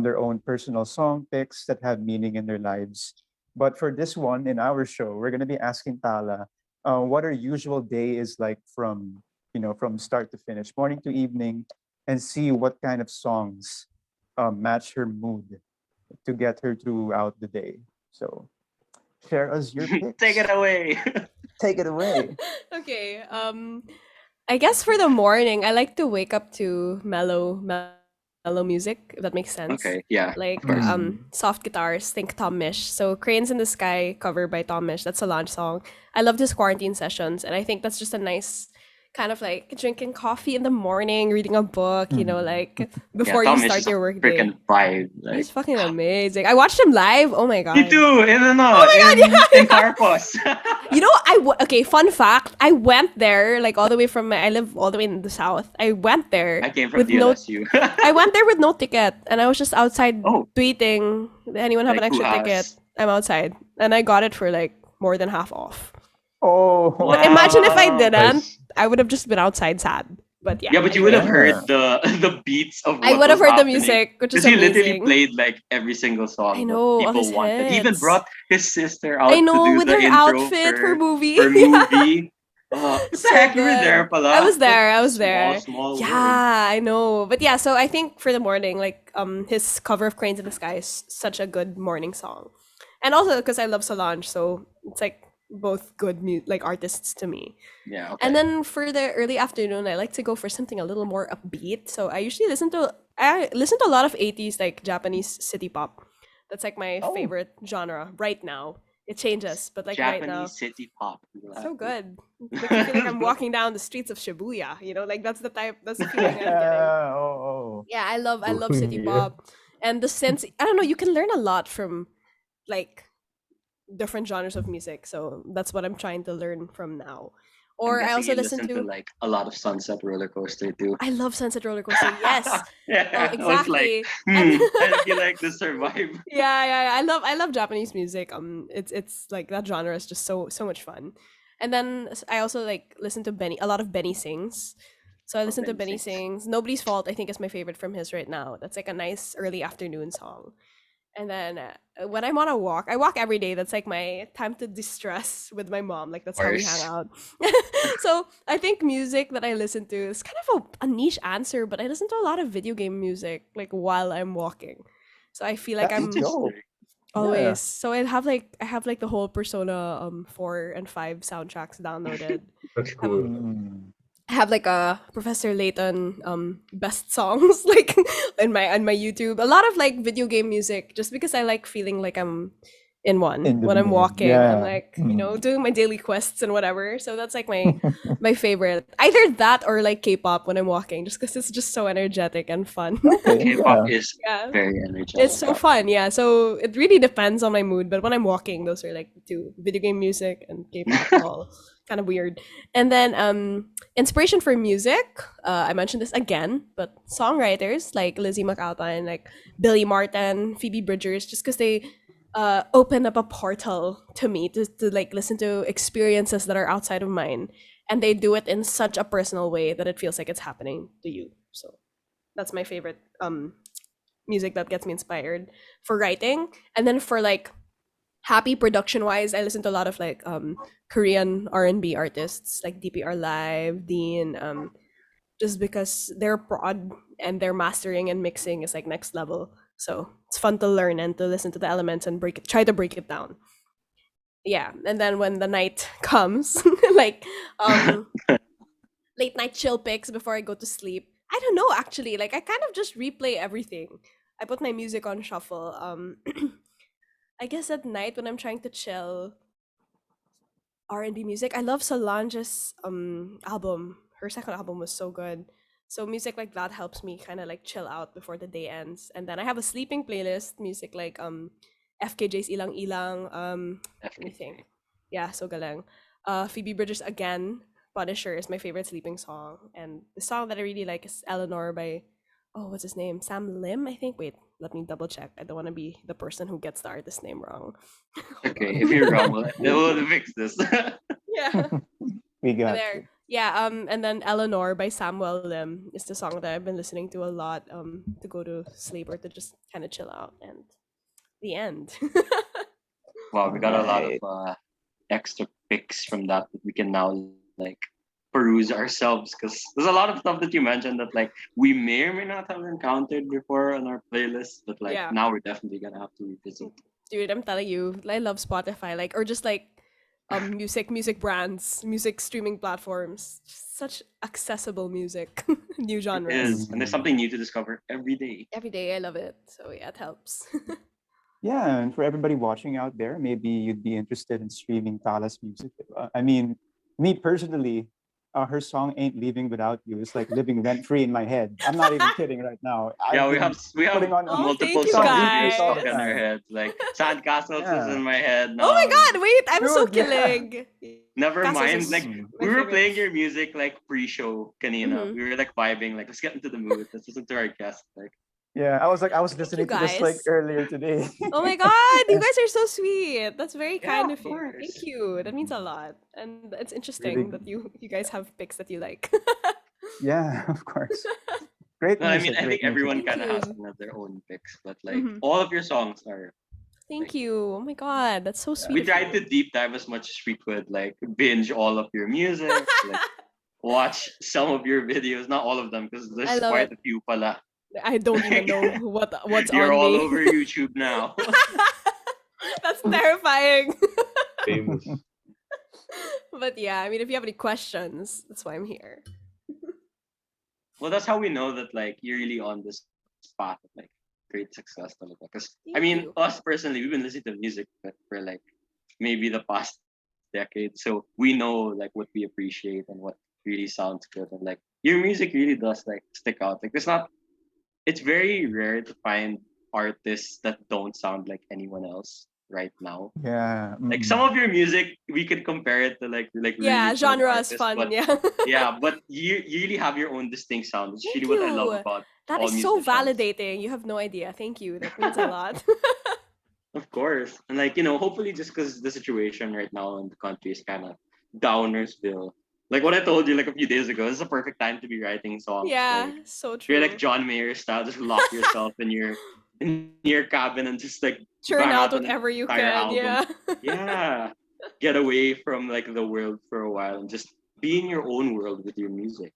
their own personal song picks that have meaning in their lives. But for this one in our show, we're gonna be asking Tala what her usual day is like from from start to finish, morning to evening, and see what kind of songs match her mood to get her throughout the day. So share us your picks. Take it away. Take it away. Okay. I guess for the morning, I like to wake up to mellow music, if that makes sense. Okay, yeah. Like course. soft guitars, think Tom Mish. So Cranes in the Sky cover by Tom Mish. That's a launch song. I love his quarantine sessions, and I think that's just a nice kind of like drinking coffee in the morning, reading a book, like before Tom you is start just a your work day. freaking vibe. Like, He's fucking amazing. I watched him live. Oh my god. me too. In Oh my God, in Carpos. You know, okay, fun fact. I went there like all the way from I live all the way in the south. I went there I came from with the no LSU. I went there with no ticket, and I was just outside Oh. tweeting, anyone have Like, an who extra ticket? has? I'm outside. And I got it for like more than half off. Oh, But imagine if I Wow. didn't, Nice. I would have just been outside sad. But yeah. Yeah, but you would have anyway. heard the beats of what I would have was heard the happening. music, which is Because he literally amazing. played like every single song I that know, all people his wanted. He even hits. brought his sister out I know, to do with the her intro outfit for for movie. movie. So Heck, you were good. there, pala. I was there. I was Small, there. small Yeah, world. I know. But yeah, so I think for the morning, like his cover of Cranes in the Sky is such a good morning song. And also because I love Solange, so it's like both good like artists to me. Yeah, okay. And then for the early afternoon, I like to go for something a little more upbeat. So I usually listen to a lot of 80s like Japanese city pop. That's like my Oh. favorite genre right now. It changes, but like right now. Japanese city pop. So good. Makes me feel like I'm walking down the streets of Shibuya. Like that's the feeling I'm getting. Yeah. Oh. Yeah, I love city Yeah. pop. And the sense I don't know, you can learn a lot from like different genres of music. So that's what I'm trying to learn from now. Or I also listen to like a lot of Sunset Roller Coaster too. I love Sunset Roller Coaster. Yes. Yeah, Oh, I was like, exactly. And- I feel like this survive. yeah. I love Japanese music. It's like that genre is just so much fun. And then I also like listen to a lot of Benny Sings. So I listen to Benny Benny Sings. Sings. Nobody's Fault I think is my favorite from his right now. That's like a nice early afternoon song. And then when I'm on a walk, I walk every day. That's like my time to distress with my mom. Like that's how we hang Course. out. So I think music that I listen to is kind of a niche answer, but I listen to a lot of video game music like while I'm walking. So I feel like That's I'm dope. always. Yeah. So I have like the whole Persona 4 and 5 soundtracks downloaded. That's cool. Mm. I have like a Professor Layton best songs like on my YouTube. A lot of like video game music just because I like feeling like I'm in one In the when I'm mood, walking. I'm yeah. like, Mm. doing my daily quests and whatever. So that's like my favorite. Either that or like K-pop when I'm walking just because it's just so energetic and fun. Okay. K-pop Yeah. is Yeah. very energetic. It's so fun, yeah. So it really depends on my mood. But when I'm walking, those are like the two: video game music and K-pop. All kind of weird. And then inspiration for music. I mentioned this again, but songwriters like Lizzie McAlpine, like Billy Martin, Phoebe Bridgers, just because they open up a portal to me to like listen to experiences that are outside of mine, and they do it in such a personal way that it feels like it's happening to you. So that's my favorite music that gets me inspired for writing. And then for like happy production wise. I listen to a lot of like Korean R&B artists like DPR Live, Dean, just because their prod and their mastering and mixing is like next level. So it's fun to learn and to listen to the elements and try to break it down. Yeah, and then when the night comes, like late night chill pics before I go to sleep. I don't know actually. Like I kind of just replay everything. I put my music on shuffle. I guess at night when I'm trying to chill, R&B music. I love Solange's album. Her second album was so good. So music like that helps me kind of like chill out before the day ends. And then I have a sleeping playlist, music like FKJ's Ilang Ilang, let me think. Yeah, so galang. Phoebe Bridgers Again, Punisher is my favorite sleeping song. And the song that I really like is Eleanor by what's his name? Sam Lim, I think. Wait, let me double check. I don't want to be the person who gets the artist name wrong. Okay, if you're wrong, we'll fix this. Yeah. We got There. you. Yeah, and then Eleanor by Samuel Lim is the song that I've been listening to a lot to go to sleep or to just kind of chill out, and the end. Wow, we got a lot of Right. extra picks from that we can now like peruse ourselves, because there's a lot of stuff that you mentioned that like we may or may not have encountered before on our playlist, but like Yeah. now we're definitely gonna have to revisit. Dude, I'm telling you, I love Spotify, like, or just like music brands, music streaming platforms. Such accessible music. New It genres. is, and there's something new to discover every day. Every day I love it. So yeah, it helps. Yeah, and for everybody watching out there, maybe you'd be interested in streaming Tala's music. I mean, me personally, her song "Ain't Leaving Without You" is like living rent free in my head. I'm not even kidding right now. Yeah, I've been we have putting on Oh, multiple thank you, song repeats videos all stuck the in our time. heads. Like Sandcastles is Yeah. in my head now. Oh my god, wait, I'm so Dude, yeah. killing. Never Castles mind. is Like Mm. my we were favorite. playing your music like pre-show, kanina. Mhm. We were like vibing, like let's get into the mood. Let's listen to our guest. Like Yeah, I was Thank you listening to this like guys. earlier today. Oh my god, you guys are so sweet. That's very yeah, kind of of you. Thank course. you. That means a lot. And it's Really, interesting that you guys have picks that you like. yeah, of course. Great No, I mean music, I think great music. everyone Thank kind of has you. their own picks, but like Mhm. all of your songs are Thank like you. Oh my god, that's so Yeah. sweet we of tried to you. deep dive as much as we could, like binge all of your music, like watch some of your videos, not all of them because I there's love quite it. a few pala. I don't even Like, know what's you're on all me. over YouTube now. That's terrifying. Famous. But yeah, I mean, if you have any questions, that's why I'm here. Well, that's how we know that like you're really on this path of like great success talaga. Because I Thank mean, you. us personally, we've been listening to music for like maybe the past decade, so we know like what we appreciate and what really sounds good, and like your music really does like stick out. Like it's very rare to find artists that don't sound like anyone else right now. Yeah. Like some Mm. of your music, we could compare it to like Yeah, really good genre is artists, fun. but Yeah. yeah, but you really have your own distinct sound. It's Thank really what I love you. about That all is so musicians. validating. You have no idea. Thank you. That means a lot. Of course. And like, hopefully just because the situation right now in the country is kind of downersville. Like what I told you like a few days ago, this is a perfect time to be writing songs. Like Yeah, so you're like true. John Mayer style, just lock yourself in your cabin and just like Churn bang out out an whatever you entire can. album. Yeah. Yeah. Get away from like the world for a while and just be in your own world with your music.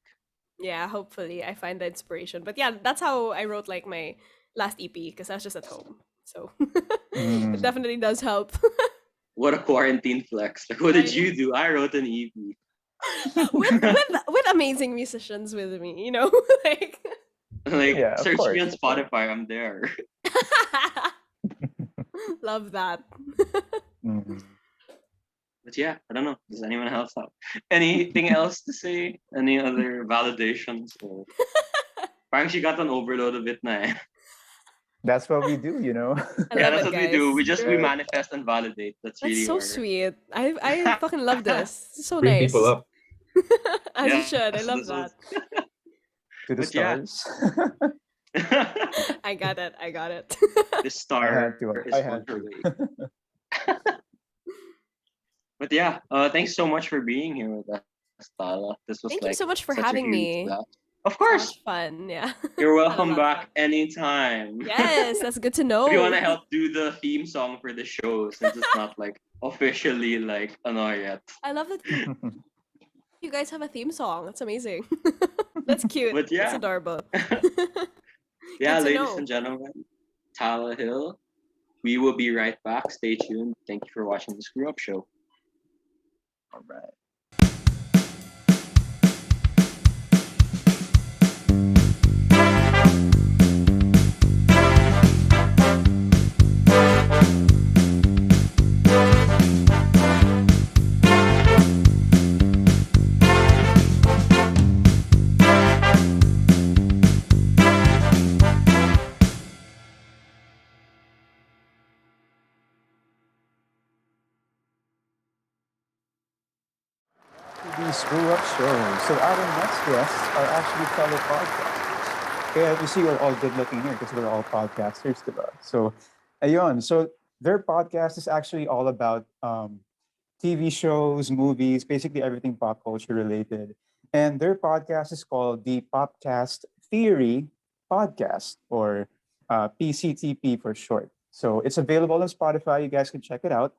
Yeah, hopefully I find the inspiration. But yeah, that's how I wrote like my last EP because I was just at home. So it Mm. definitely does help. What a quarantine flex. Like what I did know. you do? I wrote an EP. with amazing musicians with me, like Like Yeah, of search me course, on of course. Spotify, I'm there. love that. Mm. But yeah, I don't know. Does anyone else have anything else to say? Any other validations? Or parang she got an overload of it na eh. That's what we do, I Yeah, love that's it, what we do. guys. We Right. manifest and validate. That's That's really so our sweet. I fucking love this. It's so Bring people nice. up. As you yeah, should. I love this that. was To the but yeah. stars. I got it. I got it. The I star had to. is I on had her to. way. But yeah, thanks so much for being here with us, Tala. This was Thank you like so much for such a having huge me. blast. Of So course. much fun. Yeah. You're Had a welcome lot of back fun. anytime. Yes, that's good to know. Do you want to help do the theme song for the show since it's not like officially like yet? I love that you guys have a theme song. That's amazing. That's cute. But That's yeah. adorable. Yeah, Good to ladies know. and gentlemen, Tala Hill. We will be right back. Stay tuned. Thank you for watching the Screw Up Show. All right. The Screw Up Show. So our next guests are actually fellow podcasters. Kaya you see we're all good looking here because we're all podcasters, diba? So, ayun. So their podcast is actually all about TV shows, movies, basically everything pop culture related. And their podcast is called the Popcast Theory Podcast, or PCTP for short. So it's available on Spotify. You guys can check it out.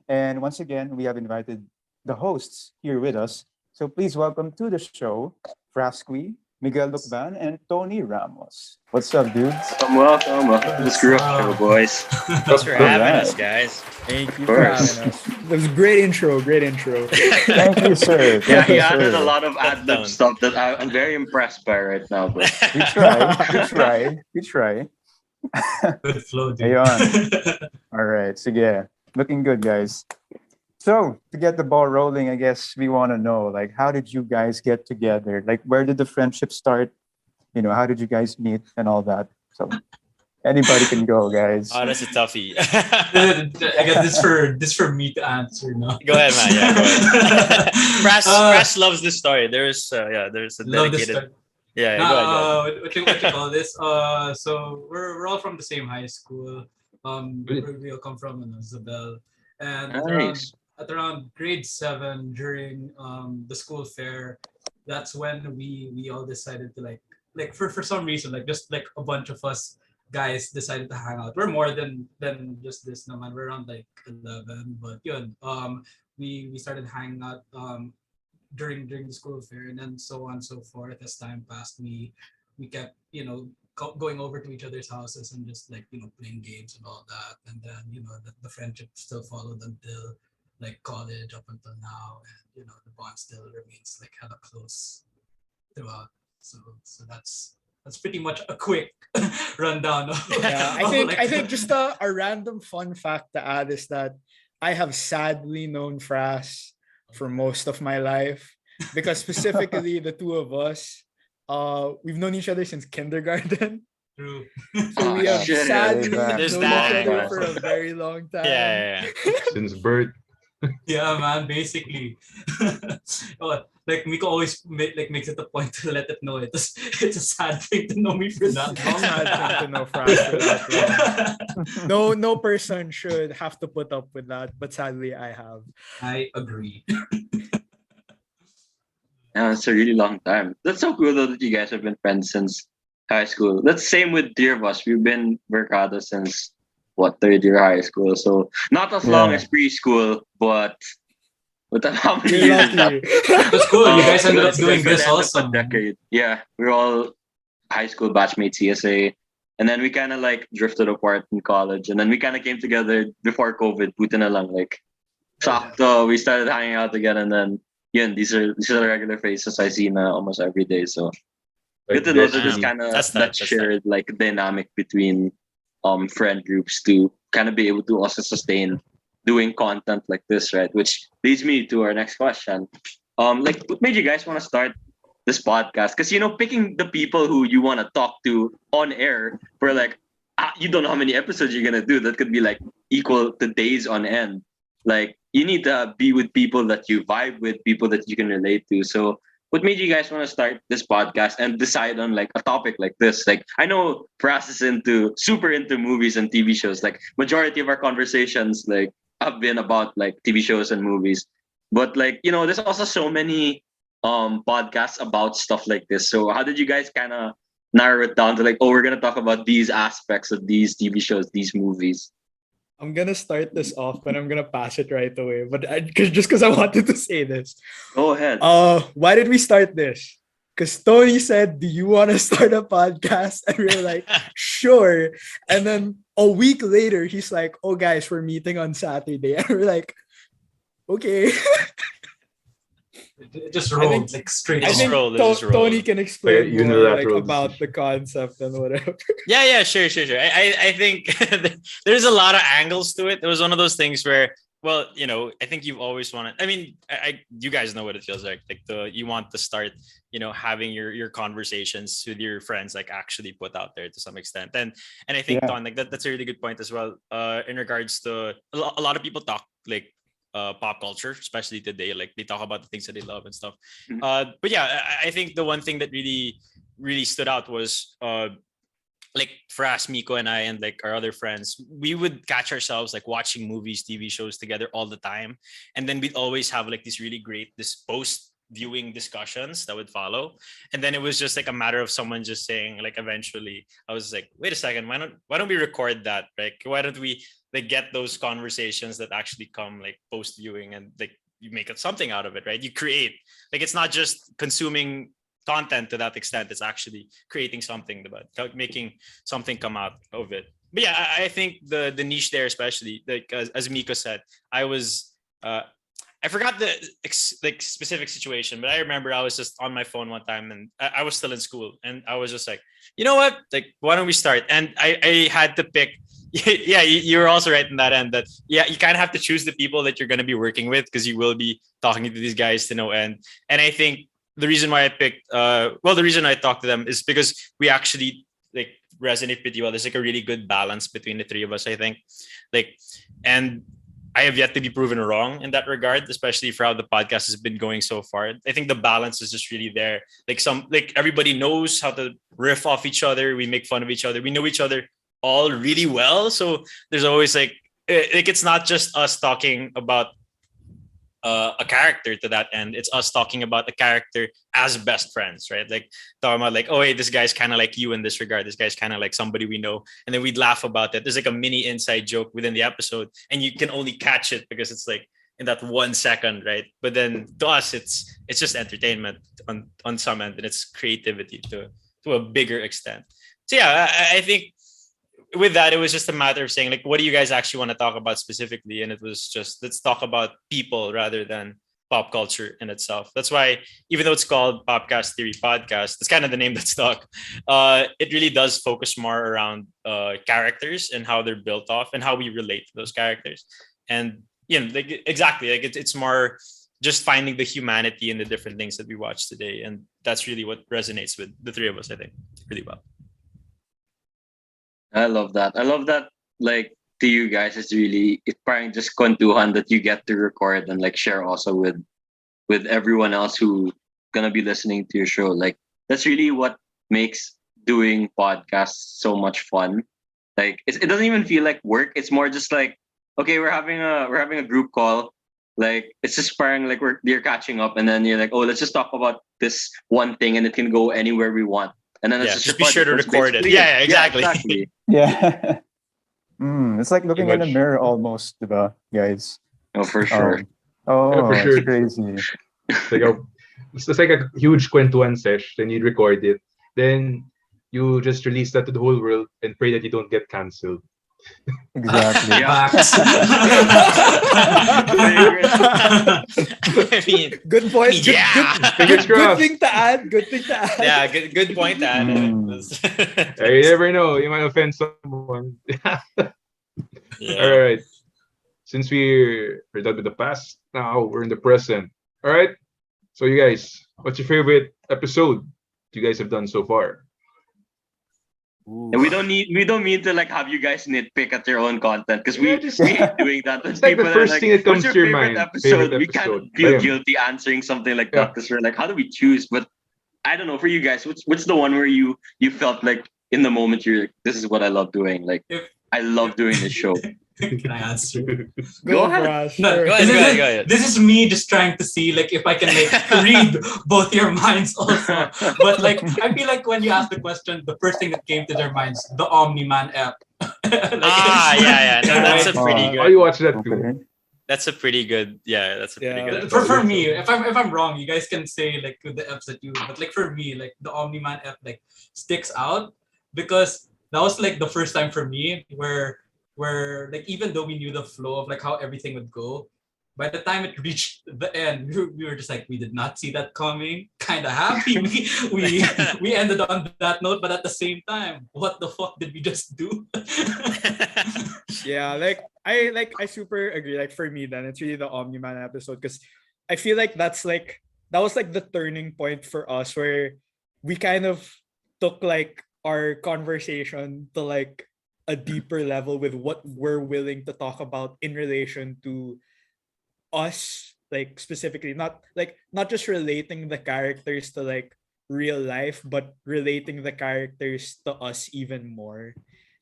And once again, we have invited the hosts here with us. So please welcome to the show, Fras Cui, Miguel Lukban, and Tony Ramos. What's up, dudes? Welcome to the Screw Up Show, boys. Thanks for having us, Alright. guys. Thank you Of for course. having us. That was a great intro. Great intro. Thank you, sir. Yeah, Thank you, he added sir. a lot of ad lib Touchdown. stuff that I'm very impressed by right now, bro. We try. We try. We try. Good flow, dude. Ayun. All right. So yeah, looking good, guys. So to get the ball rolling, I guess we want to know, like, how did you guys get together? Like, where did the friendship start? You know, how did you guys meet and all that? So anybody can go, guys. Oh, that's a toughie. I got this for me to answer now. Go ahead, man. Yeah, go ahead. Brass loves this story. There's a Love this dedicated. story. Yeah, go ahead. What you call this? So we're all from the same high school. We all come from Isabel, and Nice. at around grade 7 during the school fair, that's when we all decided to like for some reason, like just like a bunch of us guys decided to hang out. We're more than just this naman. We're around like 11, but yun, we started hanging out during the school fair, and then so on and so forth. As time passed, we kept going over to each other's houses and just like playing games and all that, and then the friendship still followed until like college up until now, and the bond still remains like hella close throughout. So that's pretty much a quick rundown of, Yeah, of, like, I think just a random fun fact to add is that I have sadly known Fras for most of my life, because specifically the two of us, we've known each other since kindergarten. True. So we have shit. sadly known There's each that. other for a very long time. Yeah. Since birth. Yeah, man, basically. Oh, like Miko always makes it a point to let it know it's a sad thing to know me for that long. Sad thing to know Fras for that long. No person should have to put up with that, but sadly I have. I agree. Yeah, it's a really long time. That's so cool though that you guys have been friends since high school. That's same with dear of us. We've been Verkada since third year high school. So not as long Yeah. as preschool, but how many You're years is that? lucky. That's cool. You guys ended up It's doing been this end of also. a decade. Yeah, we're all high school batchmates, CSA. And then we kind of like drifted apart in college. And then we kind of came together before COVID. Buti na lang, like, sakto, we started hanging out again. And then, these are the regular faces I see na almost every day. So good to know that this kind of That's that tight, that's shared like dynamic between friend groups to kind of be able to also sustain doing content like this, right? Which leads me to our next question. Like, what made you guys want to start this podcast? Because picking the people who you want to talk to on air for like you don't know how many episodes you're gonna do. That could be like equal to days on end. Like, you need to be with people that you vibe with, people that you can relate to. So what made you guys want to start this podcast and decide on like a topic like this? Like, I know Fras is super into movies and TV shows. Like, majority of our conversations like have been about like TV shows and movies. But like, there's also so many podcasts about stuff like this. So how did you guys kind of narrow it down to like, oh, we're gonna talk about these aspects of these TV shows, these movies? I'm gonna start this off, but I'm gonna pass it right away. But just because I wanted to say this, Go ahead. why did we start this? Because Tony said, "Do you want to start a podcast?" And we were like, "Sure." And then a week later, he's like, "Oh, guys, we're meeting on Saturday," and we're like, "Okay." It just I rolled think- like straight. I Just think on. rolled, it just rolled. Tony can explain Like a more like unilateral about decision. the concept and whatever. Yeah, sure. I think there's a lot of angles to it. It was one of those things where, well, I think you've always wanted. I mean, you guys know what it feels like. Like you want to start, having your conversations with your friends, like actually put out there to some extent. And I think Yeah. Don, like that's a really good point as well. In regards to a lot of people talk like pop culture, especially today. Like they talk about the things that they love and stuff. Mhm. But yeah, I think the one thing that really stood out was like Fras, Miko, and I, and like our other friends, we would catch ourselves like watching movies, TV shows together all the time, and then we'd always have like these really great post viewing discussions that would follow. And then it was just like a matter of someone just saying, like, eventually I was like, wait a second, why don't we record that? Like, why don't we like get those conversations that actually come like post viewing, and like you make something out of it, right? You create, like, it's not just consuming content to that extent, it's actually creating something about making something come out of it. But yeah, I think the niche there, especially like as Miko said, I forgot the like specific situation, but I remember I was just on my phone one time, and I was still in school, and I was just like, you know what, like, why don't we start? And I had to pick. Yeah, you were also right in that end, that yeah, you kind of have to choose the people that you're going to be working with, because you will be talking to these guys to no end. And I think the reason why I picked the reason I talked to them is because we actually like resonate pretty well. There's like a really good balance between the three of us, I think. Like, and I have yet to be proven wrong in that regard, especially for how the podcast has been going so far. I think the balance is just really there. Like everybody knows how to riff off each other. We make fun of each other. We know each other all really well. So there's always like it's not just us talking about a character to that end. It's us talking about a character as best friends, right? Like talking about like, oh, hey, this guy's kind of like you in this regard. This guy's kind of like somebody we know. And then we'd laugh about it. There's like a mini inside joke within the episode, and you can only catch it because it's like in that 1 second, right? But then to us, it's just entertainment on some end, and it's creativity to a bigger extent. So yeah, I think with that, it was just a matter of saying, like, what do you guys actually want to talk about specifically? And it was just, let's talk about people rather than pop culture in itself. That's why, even though it's called Popcast Theory Podcast, it's kind of the name that stuck. It really does focus more around characters and how they're built off and how we relate to those characters. And, like, exactly, like it's more just finding the humanity in the different things that we watch today. And that's really what resonates with the three of us, I think, really well. I love that. Like, to you guys, it's really, it's parang just kwentuhan that you get to record and like share also with everyone else who gonna be listening to your show. Like, that's really what makes doing podcasts so much fun. Like, it doesn't even feel like work. It's more just like, okay, we're having a group call. Like, it's just parang like you're catching up, and then you're like, oh, let's just talk about this one thing, and it can go anywhere we want. And then it's Just your be sure to podcast. That's record it. basically Yeah, exactly. exactly. Yeah. It's like looking in a much. mirror almost, diba, guys? Oh, for sure. Oh, for sure. it's crazy. It's like a huge kwentuhan sesh. Then you record it. Then you just release that to the whole world and pray that you don't get cancelled. Exactly. Yeah. Facts. I mean, Good point. yeah. Fingers Good crossed. thing to add. Good thing to add. Yeah, good point, Anna. You never know. You might offend someone. Yeah. All right. Since we're done with the past, now we're in the present. All right. So you guys, what's your favorite episode you guys have done so far? And we don't mean to like have you guys nitpick at your own content, because Yeah, just- we hate doing that. When It's like the people are first thing that comes "What's to your favorite mind?" Episode? Favorite We kind of episode. feel Bam. guilty answering something like Yeah. that, because we're like, how do we choose? But I don't know, for you guys, what's the one where you felt like in the moment you're like, this is what I love doing. Like, If- I love doing this show. Can I answer? Go ahead. Fras, No, sure. Go ahead, this go is ahead, go ahead. this is me just trying to see like if I can like read both your minds also. But like I feel like when you asked the question, the first thing that came to their minds, the Omni-Man app. Yeah. No, that's a Right. pretty Oh, you good. watch that too. Okay. That's a pretty good. Yeah, that's a pretty Yeah. good. For episode. me, if I'm wrong, you guys can say like with the apps that you. But like for me, like the Omni-Man app like sticks out because that was like the first time for me where like even though we knew the flow of like how everything would go, by the time it reached the end, we were just like we did not see that coming. Kind of happy we ended on that note, but at the same time, what the fuck did we just do? Yeah, I super agree. Like for me, then it's really the Omni Man episode because I feel like that was like the turning point for us where we kind of took like our conversation to like a deeper level with what we're willing to talk about in relation to us, like specifically not just relating the characters to like real life, but relating the characters to us even more.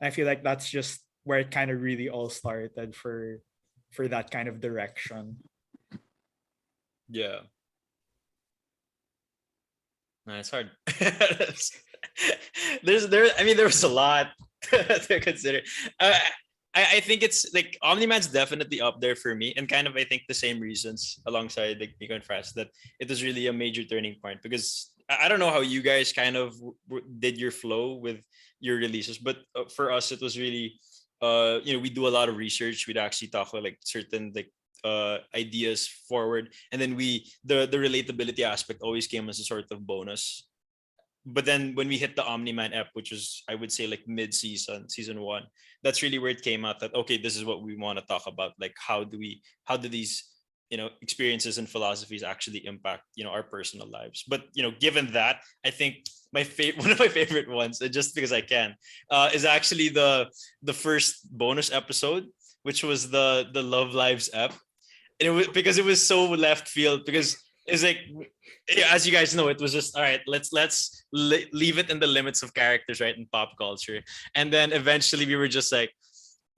And I feel like that's just where it kind of really all started for that kind of direction. Yeah. No, it's hard. There was a lot to consider. Uh, I think it's like Omni-Man's definitely up there for me, and kind of I think the same reasons alongside like Nico and Fras that it was really a major turning point because I don't know how you guys kind of did your flow with your releases, but for us it was really we do a lot of research. We'd actually talk about like certain like ideas forward, and then the relatability aspect always came as a sort of bonus. But then when we hit the Omni-Man ep, which was I would say like mid-season, season one, that's really where it came out that okay, this is what we want to talk about. Like how do these experiences and philosophies actually impact our personal lives? But given that, I think one of my favorite ones, just because I can, is actually the first bonus episode, which was the Love Lives ep, and it was because it was so left field because it's like as you guys know, it was just all right, leave it in the limits of characters, right, in pop culture. And then eventually we were just like,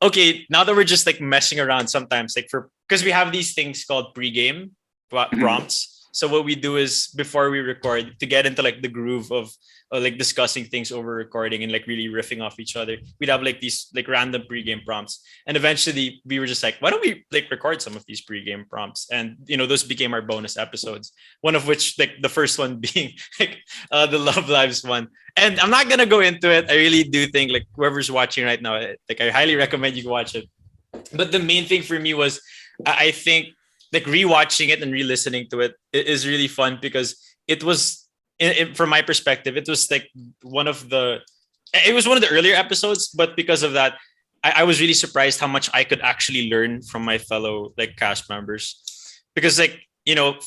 okay, now that we're just like messing around sometimes, like because we have these things called pregame prompts. So what we do is before we record, to get into like the groove of like discussing things over recording and like really riffing off each other, we'd have like these like random pregame prompts. And eventually we were just like, why don't we like record some of these pregame prompts? And those became our bonus episodes. One of which, like the first one being like the Love Lives one. And I'm not gonna go into it. I really do think like whoever's watching right now, like I highly recommend you watch it. But the main thing for me was I think like rewatching it and re-listening to it is really fun because it was from my perspective, it was like it was one of the earlier episodes, but because of that, I was really surprised how much I could actually learn from my fellow like cast members. Because like,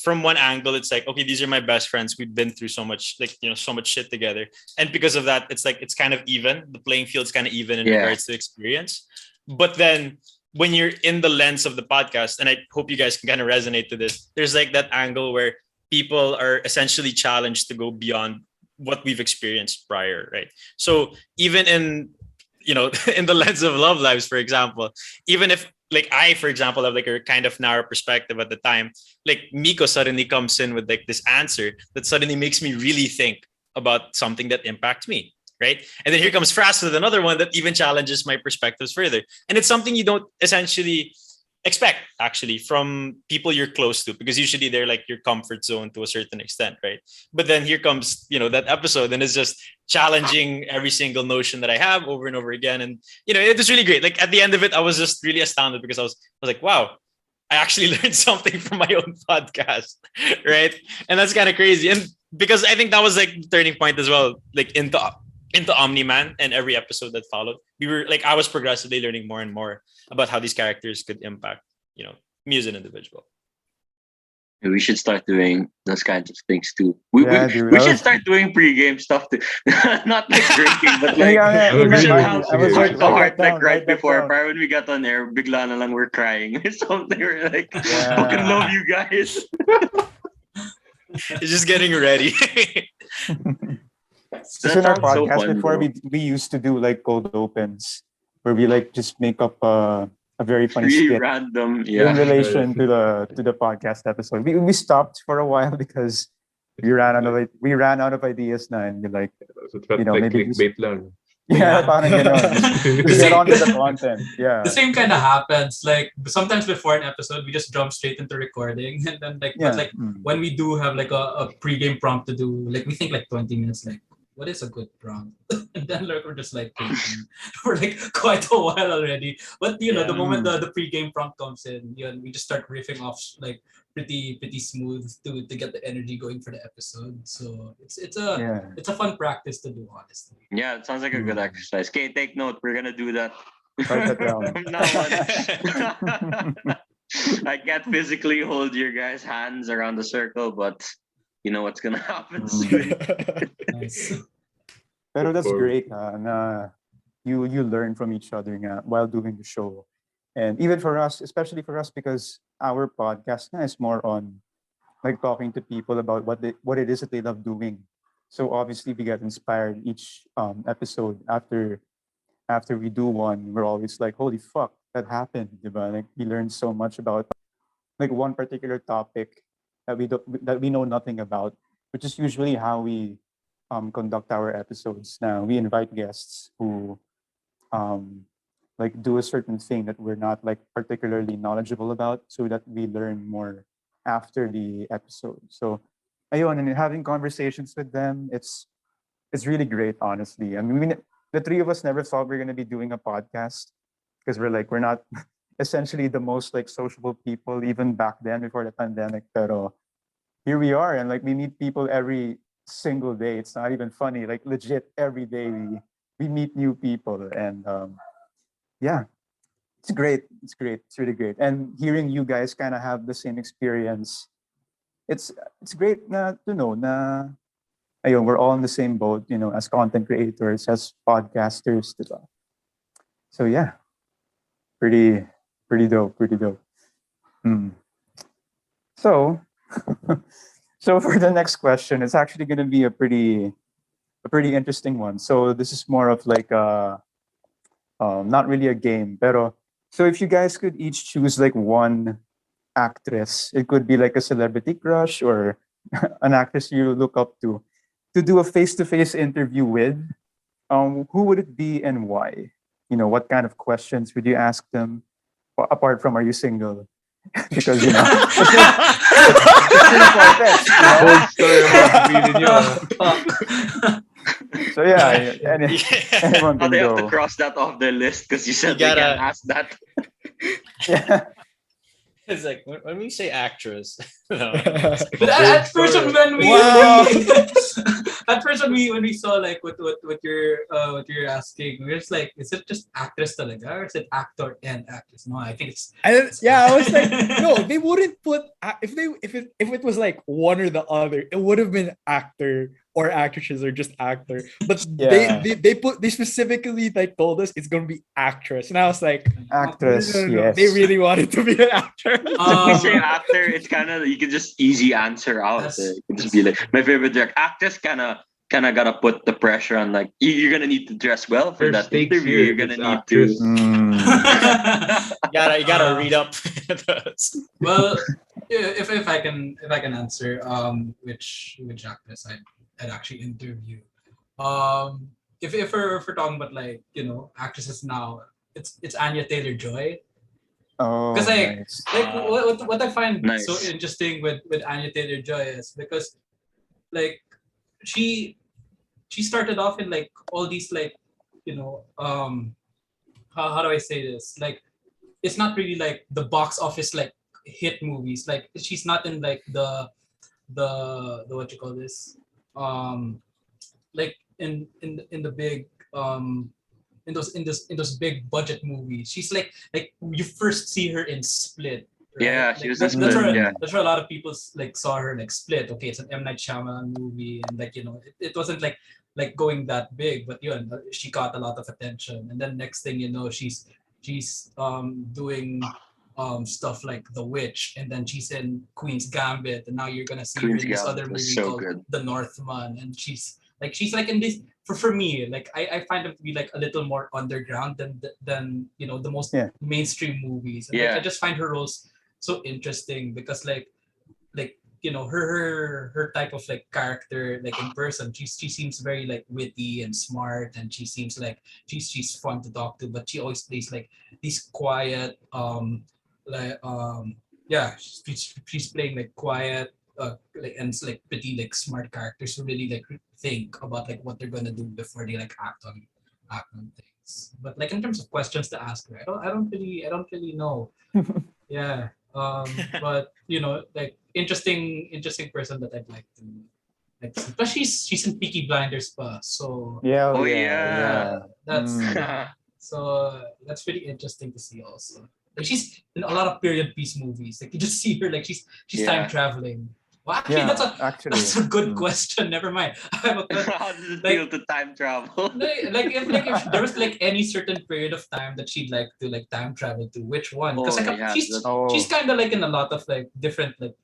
from one angle, it's like, okay, these are my best friends. We've been through so much, like, so much shit together. And because of that, it's like, it's kind of even. The playing field's kind of even in regards to experience. But then when you're in the lens of the podcast, and I hope you guys can kind of resonate to this, there's like that angle where people are essentially challenged to go beyond what we've experienced prior, right? So even in in the lens of Love Lives, for example, even if like I, for example, have like a kind of narrow perspective at the time, like Miko suddenly comes in with like this answer that suddenly makes me really think about something that impacts me, right? And then here comes Fras with another one that even challenges my perspectives further. And it's something you don't essentially expect actually from people you're close to, because usually they're like your comfort zone to a certain extent, right? But then here comes that episode, and it's just challenging every single notion that I have over and over again. And it was really great. Like at the end of it, I was just really astounded because I was like, wow, I actually learned something from my own podcast, right? And that's kind of crazy. And because I think that was like the turning point as well, like into Omni-Man and every episode that followed. We were like, I was progressively learning more and more about how these characters could impact, me as an individual. We should start doing those kinds of things too. We Dude, we should start doing pre-game stuff too. Not like drinking, but like yeah, we should I have was heart to heart write that like right down. before. Para when we got on air, bigla na lang we're crying or something. We're like, Yeah. fucking love you guys. It's just getting ready. Just in our That sounds so podcast fun, before, bro. we used to do like cold opens where we like just make up a very funny Pretty skit random. in Yeah. relation to the podcast episode. We stopped for a while because we ran out of ideas na, and we're like, So it felt you know, like maybe just clickbait lang. yeah, Yeah. parang ganon. Just get on with the content. Yeah. The same kind of happens. Like sometimes before an episode, we just jump straight into recording, and then like, Yeah. but like when we do have like a pre-game prompt to do, like we think like 20 minutes, like what is a good prompt, and then like we're just like thinking for like quite a while already. But you know, the Yeah. moment the pre-game prompt comes in, you know, we just start riffing off like pretty smooth to get the energy going for the episode. So Yeah. it's a fun practice to do, honestly. Yeah, it sounds like a good exercise. Okay, take note. We're gonna do that Write that down. from now on. I can't physically hold your guys' hands around the circle, but you know what's gonna happen soon. Nice. Pero that's Or- great na you learn from each other nga while doing the show. And even for us, especially for us, because our podcast nga is more on like talking to people about what it is that they love doing. So obviously we get inspired each episode after we do one. We're always like, holy fuck, that happened, diba? Like we learned so much about like one particular topic that we know nothing about, which is usually how we conduct our episodes. Now we invite guests who like do a certain thing that we're not like particularly knowledgeable about, so that we learn more after the episode. So ayun, and having conversations with them, it's really great, honestly. I mean, the three of us never thought we are gonna be doing a podcast because we're not essentially the most like sociable people even back then before the pandemic. Pero here we are, and like we meet people every single day. It's not even funny. Like legit, every day we meet new people, and yeah, it's great. It's great. It's really great. And hearing you guys kind of have the same experience, it's great to know na ayun, we're all in the same boat, you know, as content creators, as podcasters, diba? So yeah, pretty dope, pretty dope. Hmm. So, so for the next question, it's actually going to be a pretty interesting one. So this is more of like not really a game, pero so if you guys could each choose like one actress, it could be like a celebrity crush or an actress you look up to do a face-to-face interview with, who would it be and why? You know, what kind of questions would you ask them? Apart from, are you single? Because you know, it's important. You know? Whole story about between you. So yeah, anyone Now can they have to go. cross that off their list because you said You they gotta- can't ask that. Yeah. It's like when we say actress, no. But at first when we Wow. at first when we saw like what you're asking, we were just like, is it just actress talaga, or is it actor and actress? No, I think it's I was like, no, they wouldn't put if it was like one or the other, it would have been actor or actresses or just actor. But Yeah. they specifically like told us it's gonna be actress, and I was like, Actress, no. yes. They really wanted to be an actor. If you say actor, it's kind of you can just easy answer out. That's- You can just be like, my favorite director. Actors kind of gotta put the pressure on. Like you're gonna need to dress well for There's that stakes interview. here, You're gonna it's need actress. to. Mm. You gotta read up. those. Well, if I can answer which actress I'd actually interview. If we're talking about like, you know, actresses now, it's Anya Taylor-Joy. Oh, Because nice. what I find Nice. so interesting with Anya Taylor-Joy is because like she started off in like all these like, you know, how do I say this, like it's not really like the box office like hit movies, like she's not in like the what you call this, like in the big in those big budget movies. She's like you first see her in Split. Right? Yeah, Like, she was in that's Split. where, Yeah. that's where a lot of people like saw her, like Split. Okay, it's an M. Night Shyamalan movie, and like, you know, it wasn't like going that big, but she got a lot of attention. And then next thing you know, she's doing stuff like The Witch, and then she's in Queen's Gambit, and now you're gonna see Queen's her in this Gambit other was movie so called good. The Northman, and she's Like she's like in this for me, like I find her to be like a little more underground than the most Yeah. mainstream movies. And like I just find her roles so interesting because like her type of like character, like in person, she seems very like witty and smart, and she seems like she's fun to talk to, but she always plays like these quiet like yeah, she's playing like quiet like and it's like pretty like smart characters who really like think about like what they're gonna do before they like act on things. But like in terms of questions to ask her, I don't really know. Yeah. But like interesting person that I'd like to see. But she's in Peaky Blinders pa, so Yeah, Oh yeah. that's Mm. so that's pretty interesting to see also. Like she's in a lot of period piece movies. Like you just see her like she's time Yeah. traveling. Well, actually, Yeah, that's a actually. that's a good Mm. question. Never mind. I have a How does it like feel to time travel? like if there was like any certain period of time that she'd like to like time travel to, which one? Because Oh like yeah, she's that, Oh, she's kind of like in a lot of like different like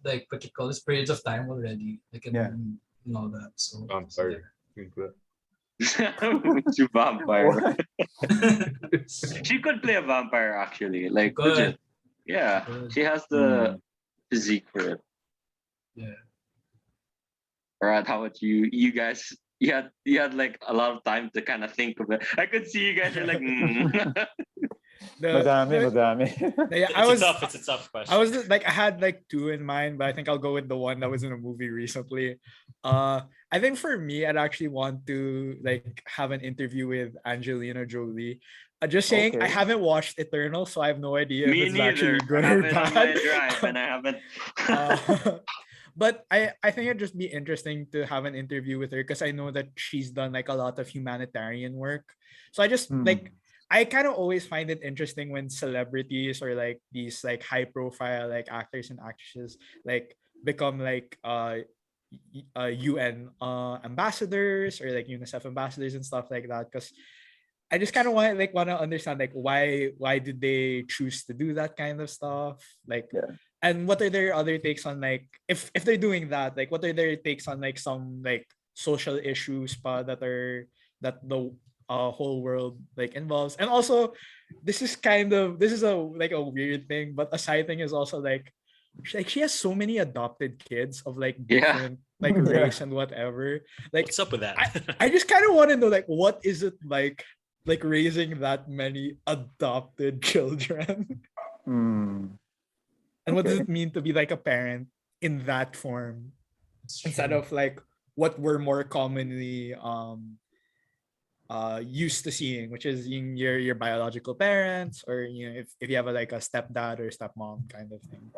like what you call this periods of time already, like yeah. and all that. So Vampire. she's a vampire. What? She could play a vampire actually. Like Good. legit. Yeah, Good. she has the Mm. physique for it. Yeah. Alright, how about you? You guys, you had like a lot of time to kind of think of it. I could see you guys are like, Madami, madami. Yeah, It's a tough question. I was like I had like two in mind, but I think I'll go with the one that was in a movie recently. I think for me, I'd actually want to like have an interview with Angelina Jolie. Just saying, I Okay. haven't watched Eternal, so I have no idea if me it's neither. actually I good have or it on my bad. drive and I haven't. But I think it'd just be interesting to have an interview with her because I know that she's done like a lot of humanitarian work. So I just Mm. like I kind of always find it interesting when celebrities or like these like high profile like actors and actresses like become like UN ambassadors or like UNICEF ambassadors and stuff like that because I just kind of want to understand like why did they choose to do that kind of stuff like Yeah. and what are their other takes on like if they're doing that like what are their takes on like some like social issues that the whole world like involves and also this is a like a weird thing but a side thing is also like she has so many adopted kids of like Yeah. different like Yeah. race and whatever like What's up with that? I just kind of want to know like what is it like raising that many adopted children Mm. and what does Okay. it mean to be like a parent in that form It's instead true. of like what we're more commonly used to seeing which is in your biological parents or if you have like a stepdad or stepmom kind of thing.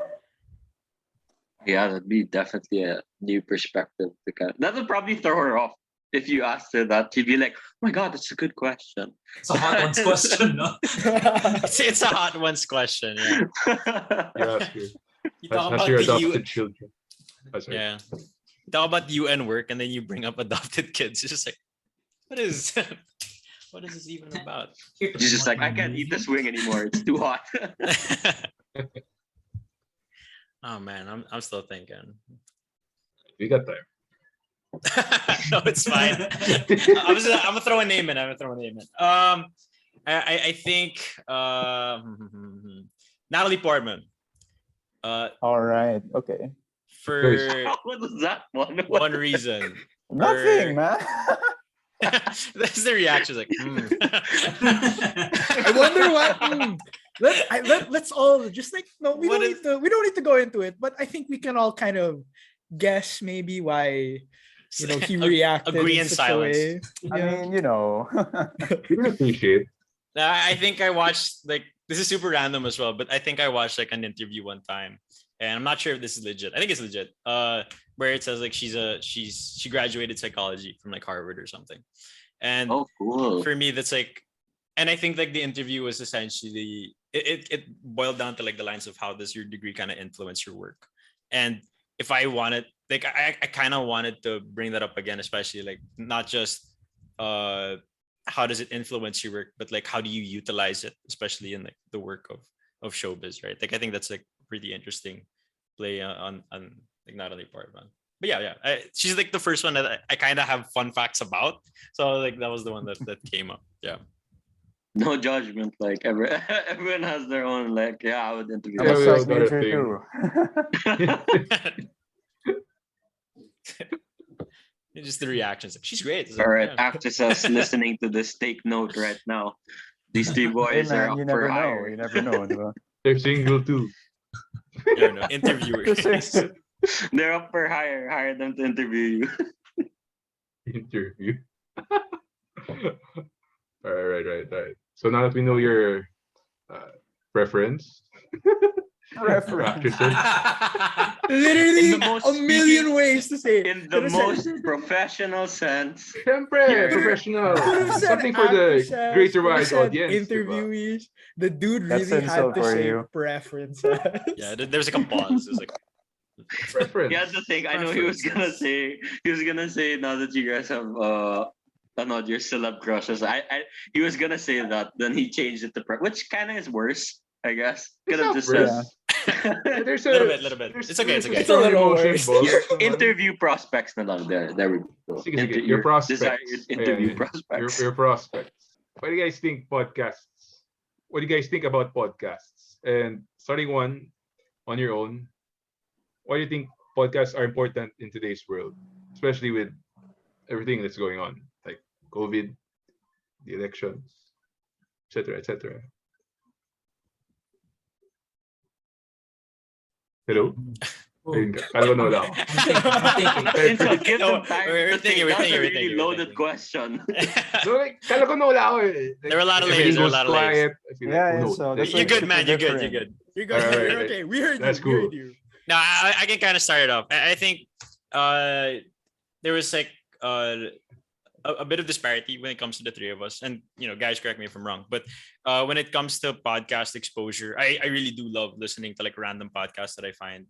Yeah, that'd be definitely a new perspective to kind that would probably throw her off if you asked her that. She'd be like, "Oh my god, that's a good question." It's a hot one's question, no? It's a hot one's question. Yeah. You ask her. You As, talk as about your the adopted children. Oh, sorry. yeah. You talk about UN work and then you bring up adopted kids. It's just like, what is what is this even about? Here to She's just promote like, "I my can't eat movie. this wing anymore. It's too hot." Oh man, I'm still thinking. We got time. No, it's fine. I'm gonna throw a name in. I think Natalie Portman. All right. Okay. For What was that one? one reason. Nothing, man. That's the reaction. Like, I wonder what let's all just like no we What don't is- need to we don't need to go into it but I think we can all kind of guess maybe why he reacted agree in in such silence. a way. I mean, you know. We can appreciate. I think I watched like this is super random as well, but I think I watched like an interview one time, and I'm not sure if this is legit. I think it's legit. Where it says like she graduated psychology from like Harvard or something, and Oh, cool. for me that's like, and I think like the interview was essentially it boiled down to like the lines of how does your degree kind of influence your work, and if I wanted like I kind of wanted to bring that up again, especially like not just how does it influence your work, but like how do you utilize it, especially in like the work of showbiz, right? Like I think that's like pretty interesting play on like not only part one. but yeah, she's like the first one that I kind of have fun facts about. So like that was the one that came up. Yeah. No judgment. Like everyone has their own. Like I would interview. I'm Yeah, a we her. all psych got a major thing. too. Just the reactions. Like, she's great. It's All like, right, yeah. actresses listening to this, take note right now. These three Hey boys are man, up you for never know. hire. You never know, diba? They're single too. No, no, interviewer. Just They're up for hire. Hire them to interview you. Interview. All right. So now that we know your preference for reference. actresses, Literally In the most a million speaking- ways to say it. In the Could've said- most professional sense. Siyempre, Yeah. professional. could've said Something for the actresses, greater could've wide said audience. diba? interviewees. The dude That's really had insult to for say you. preferences. Yeah, there was like a pause. It was like, Preference. Yeah, the thing I know he was gonna say now that you guys have your celeb crushes. He was gonna say that, then he changed it to which kind of is worse, I guess. Could have just said Worse. There's a little bit. there's- It's okay, it's there's okay. It's a strong little emotion worse. involved. your naman. interview prospects na lang. There we go. Sige, sige. Your prospects. Desired interview Ayan, prospects. Your prospects. What do you guys think podcasts? What do you guys think about podcasts? And starting one on your own, why do you think podcasts are important in today's world, especially with everything that's going on, like COVID, the elections, etc., etc. Hello? Oh, Ayun ka. Kala ko nawala ako. I'm thinking. Incel, give No, them time we're to think. thinking, we're That's a thinking, we're really thinking, we're loaded thinking. question. So, like, kala ko nawala ako eh. Like, There were a lot of everything layers, there were a goes lot of layers. quiet. I feel like, Yeah, who yeah, knows? so that's Like, You're like good, man. super You're good. different. You're good. You're good. Alright, You're right. okay. We heard That's you. We heard cool. you. Now I can kind of start it off. I think there was like a bit of disparity when it comes to the three of us, and guys, correct me if I'm wrong, but when it comes to podcast exposure, I really do love listening to like random podcasts that I find,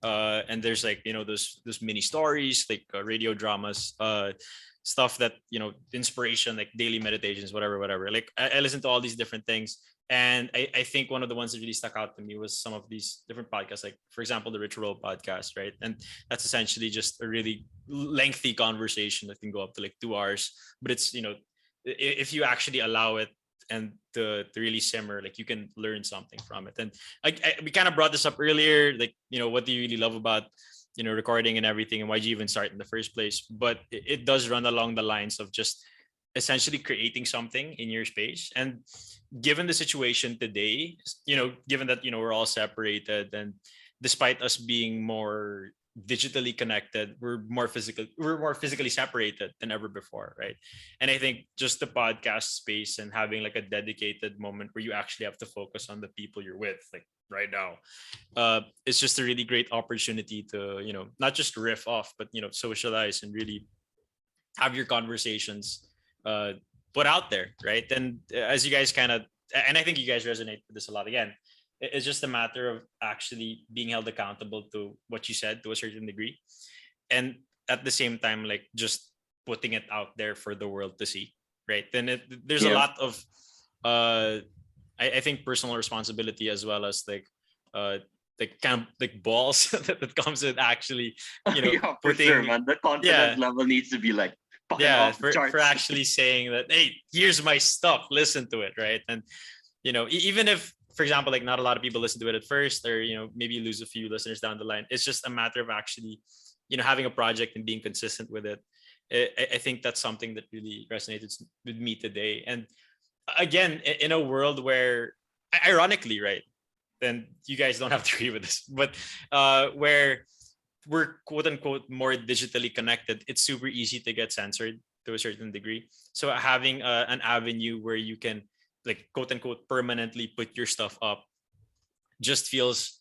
and there's like those mini stories, like radio dramas, stuff that inspiration, like daily meditations, whatever. Like I listen to all these different things. And I think one of the ones that really stuck out to me was some of these different podcasts, like for example, the Rich Roll podcast, right? And that's essentially just a really lengthy conversation that can go up to like 2 hours. But it's if you actually allow it and to really simmer, like you can learn something from it. And we kind of brought this up earlier, like what do you really love about recording and everything, and why did you even start in the first place? But it does run along the lines of just essentially creating something in your space. And given the situation today, given that we're all separated, and despite us being more digitally connected, we're more physically separated than ever before, right? And I think just the podcast space and having like a dedicated moment where you actually have to focus on the people you're with, like right now, it's just a really great opportunity to not just riff off, but socialize and really have your conversations put out there, right? And as you guys and I think you guys resonate with this a lot. Again, it's just a matter of actually being held accountable to what you said to a certain degree, and at the same time, like just putting it out there for the world to see, right? Then there's a lot of I think personal responsibility, as well as like kind of like balls that comes with actually Yeah, for putting sure, man. The confidence level needs to be like fucking off the charts. for actually saying that, hey, here's my stuff, listen to it, right? And even if, for example, like not a lot of people listen to it at first, or maybe you lose a few listeners down the line, it's just a matter of actually having a project and being consistent with it. I think that's something that really resonated with me today. And again, in a world where, ironically, right, and you guys don't have to agree with this, but where we're quote unquote more digitally connected, it's super easy to get censored to a certain degree. So having an avenue where you can, like, quote unquote permanently put your stuff up just feels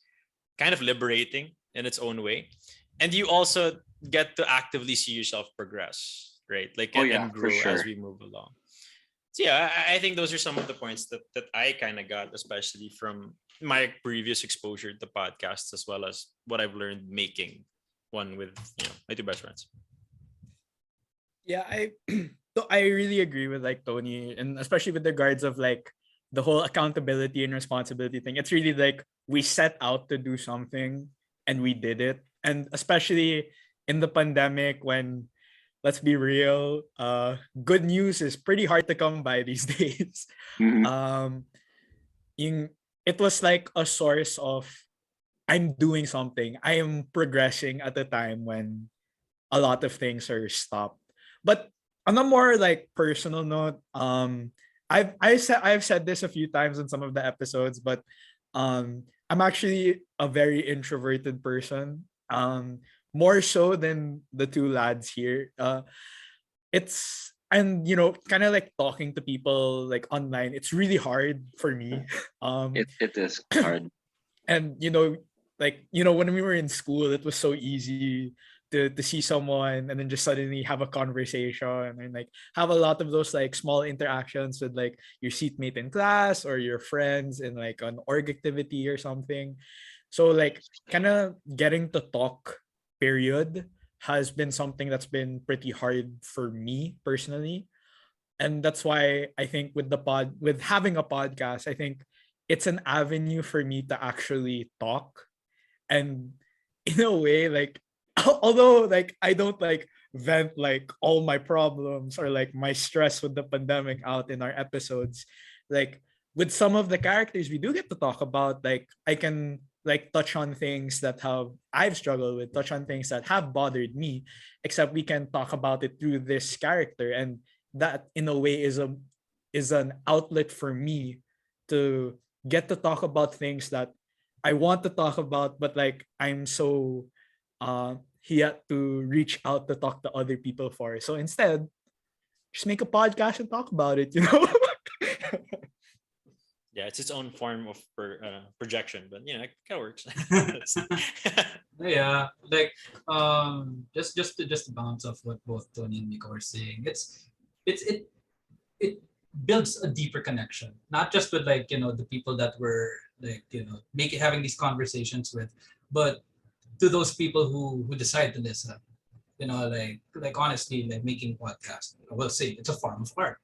kind of liberating in its own way. And you also get to actively see yourself progress, right? Like, and grow as we move along. So yeah, I think those are some of the points that I kind of got, especially from my previous exposure to podcasts, as well as what I've learned making one with my two best friends. Yeah, I really agree with like Tony, and especially with regards of like the whole accountability and responsibility thing. It's really like we set out to do something and we did it. And especially in the pandemic when, let's be real, good news is pretty hard to come by these days. Mhm. Um, in, it was like a source of I'm doing something. I am progressing at a time when a lot of things are stopped. But on a more like personal note, I've said this a few times in some of the episodes, but I'm actually a very introverted person. More so than the two lads here. It's and kind of like talking to people like online. It's really hard for me. Um, It is hard. and when we were in school, it was so easy to see someone and then just suddenly have a conversation and like have a lot of those like small interactions with like your seatmate in class or your friends in like an org activity or something. So like kind of getting to talk period has been something that's been pretty hard for me personally. And that's why I think with having a podcast, I think it's an avenue for me to actually talk. And in a way, like although like I don't like vent like all my problems or like my stress with the pandemic out in our episodes, like with some of the characters we do get to talk about, like I can like touch on things that have I've struggled with, touch on things that have bothered me, except we can talk about it through this character. And that in a way is an outlet for me to get to talk about things that I want to talk about, but like I'm so he had to reach out to talk to other people for. So instead, just make a podcast and talk about it, you know? Yeah, it's its own form of projection, but it kind of works. Yeah, like just to bounce off what both Tony and Nico are saying, it builds a deeper connection, not just with like the people that we're like making having these conversations with, but to those people who decide to listen. Like honestly, like making podcast, I will say it's a form of art,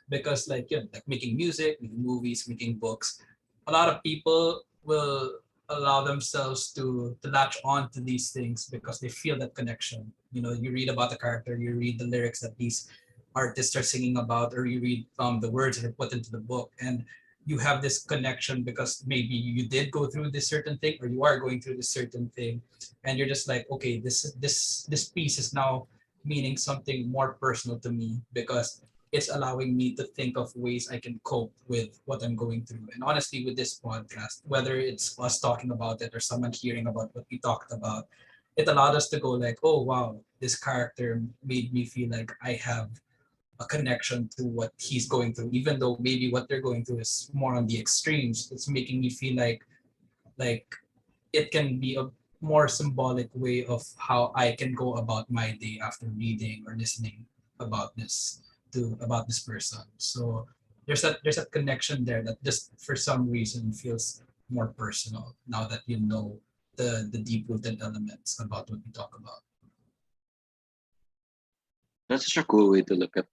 because like like making music, making movies, making books, a lot of people will allow themselves to latch on to these things because they feel that connection. You read about the character, you read the lyrics that these artists are singing about, or you read the words that are put into the book, and you have this connection because maybe you did go through this certain thing, or you are going through this certain thing, and you're just like, okay, this piece is now meaning something more personal to me because it's allowing me to think of ways I can cope with what I'm going through. And honestly, with this podcast, whether it's us talking about it or someone hearing about what we talked about, it allowed us to go like, oh wow, this character made me feel like I have a connection to what he's going through, even though maybe what they're going through is more on the extremes. It's making me feel like it can be a more symbolic way of how I can go about my day after reading or listening about this person. So there's that connection there that just for some reason feels more personal now that you know the deep rooted elements about what we talk about. That's such a cool way to look at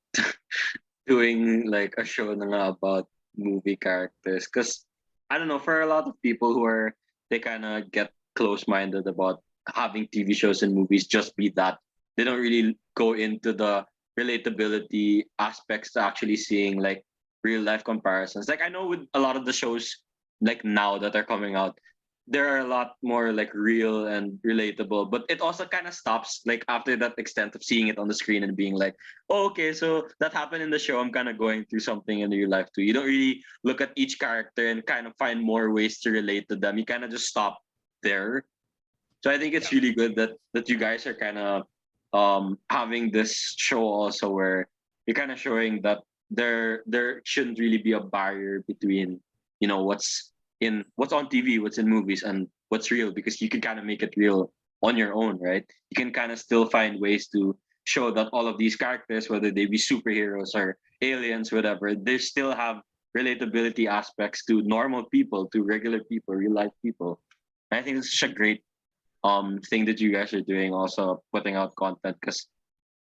doing like a show na nga about movie characters. Because I don't know, for a lot of people who are they kind of get close-minded about having TV shows and movies just be that. They don't really go into the relatability aspects to actually seeing like real life comparisons. Like I know with a lot of the shows like now that are coming out, there are a lot more like real and relatable, but it also kind of stops like after that extent of seeing it on the screen and being like, oh, okay, so that happened in the show. I'm kind of going through something in real life too. You don't really look at each character and kind of find more ways to relate to them. You kind of just stop there. So I think it's really good that you guys are kind of having this show also where you're kind of showing that there shouldn't really be a barrier between what's on TV, what's in movies, and what's real, because you can kind of make it real on your own, right? You can kind of still find ways to show that all of these characters, whether they be superheroes or aliens, whatever, they still have relatability aspects to normal people, to regular people, real life people. And I think it's such a great thing that you guys are doing, also putting out content, because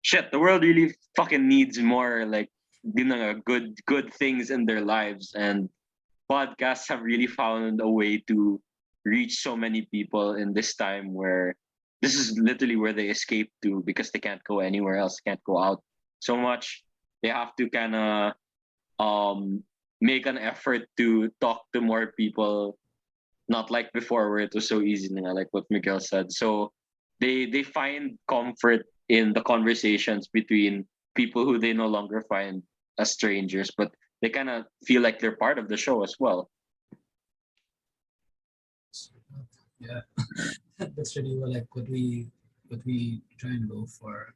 shit, the world really fucking needs more like good things in their lives, and podcasts have really found a way to reach so many people in this time where this is literally where they escape to because they can't go anywhere else, can't go out so much. They have to kind of make an effort to talk to more people, not like before where it was so easy, like what Miguel said. So they find comfort in the conversations between people who they no longer find as strangers, but they kind of feel like they're part of the show as well. Yeah, that's really what we try and go for.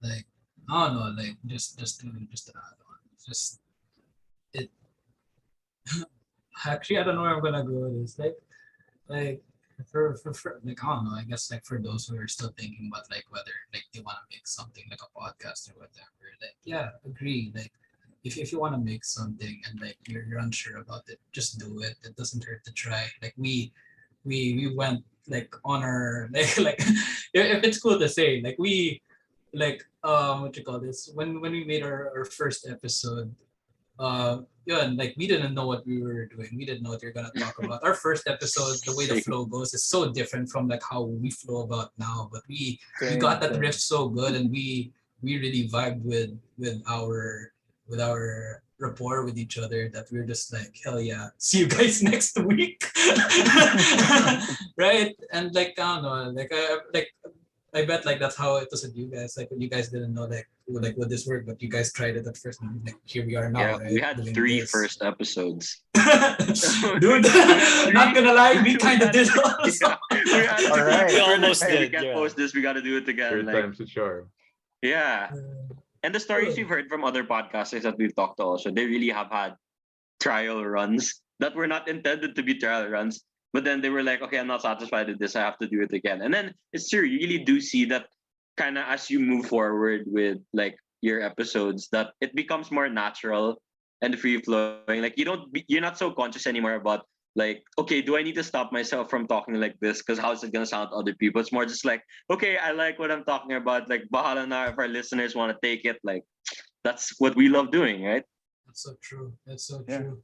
Like I don't know, like just to add on, just it. Actually, I don't know where I'm gonna go with this. Like for like I don't know. I guess like for those who are still thinking about like whether like they want to make something like a podcast or whatever. Like yeah, agree. Like if you want to make something and like you're unsure about it, just do it. It doesn't hurt to try. Like we went like on our like if it's cool to say like we like what you call this when we made our first episode yeah, and like we didn't know what we were doing. We didn't know what we were gonna talk about. Our first episode, the way the Same. flow goes is so different from like how we flow about now. But we Same, got that same. riff so good, and we really vibed with our rapport with each other that we are just like hell yeah, see you guys next week, right? And like I don't know, like I bet like that's how it was with you guys. Like when you guys didn't know like would this work, but you guys tried it at first, and like here we are now, Yeah, right? we had Doing three this. first episodes. Dude, not gonna lie, we kind of did also. We had to All right. We almost we did. can't Yeah. post this. We got to do it again. Third Like, time's a charm. yeah. And the stories we've heard from other podcasters that we've talked to also, they really have had trial runs that were not intended to be trial runs. But then they were like, okay, I'm not satisfied with this. I have to do it again. And then it's true. You really do see that kind of as you move forward with like your episodes, that it becomes more natural and free flowing. Like you're not so conscious anymore about like, okay, do I need to stop myself from talking like this? Because how is it gonna sound to other people? It's more just like, okay, I like what I'm talking about. Like, bahala na if our listeners want to take it. Like, that's what we love doing, right? That's so true. That's so Yeah. true.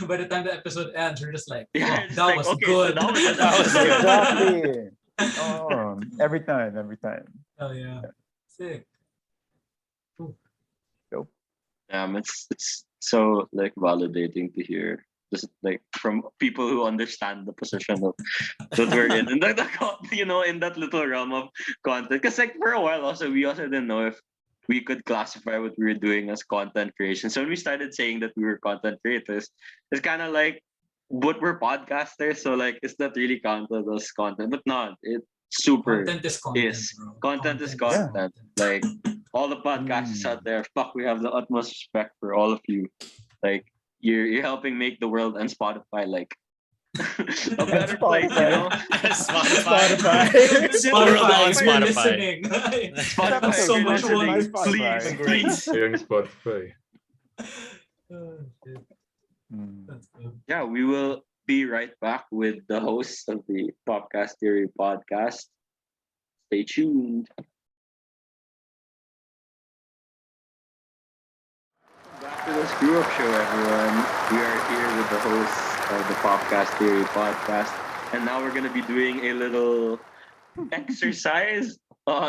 By the time the episode ends, we're just like, Yeah, wow, it's that like, was okay, so good. that was That was good. Exactly. Oh, every time. Oh yeah, sick. It's so like validating to hear just like from people who understand the position of that we're in and in that little realm of content. Because like for a while also we also didn't know if we could classify what we were doing as content creation. So when we started saying that we were content creators, it's kind of like, but we're podcasters, so like is that really counted as content? But not. It super Content is content, is. bro. Content is content. content. Like all the podcasters out there, fuck, we have the utmost respect for all of you. Like you're helping make the world and Spotify like a better place, you know? Spotify. Spotify, on if you're Spotify. listening. Spotify, so if you're much listening, wonder. please, Spotify. please. Hearing Spotify. Oh, shit. Mm. That's good. Yeah, we will be right back with the hosts of the Podcast Theory podcast. Stay tuned. Back to the Screw Up Show, everyone. We are here with the hosts of the Podcast Theory podcast, and now we're gonna be doing a little exercise.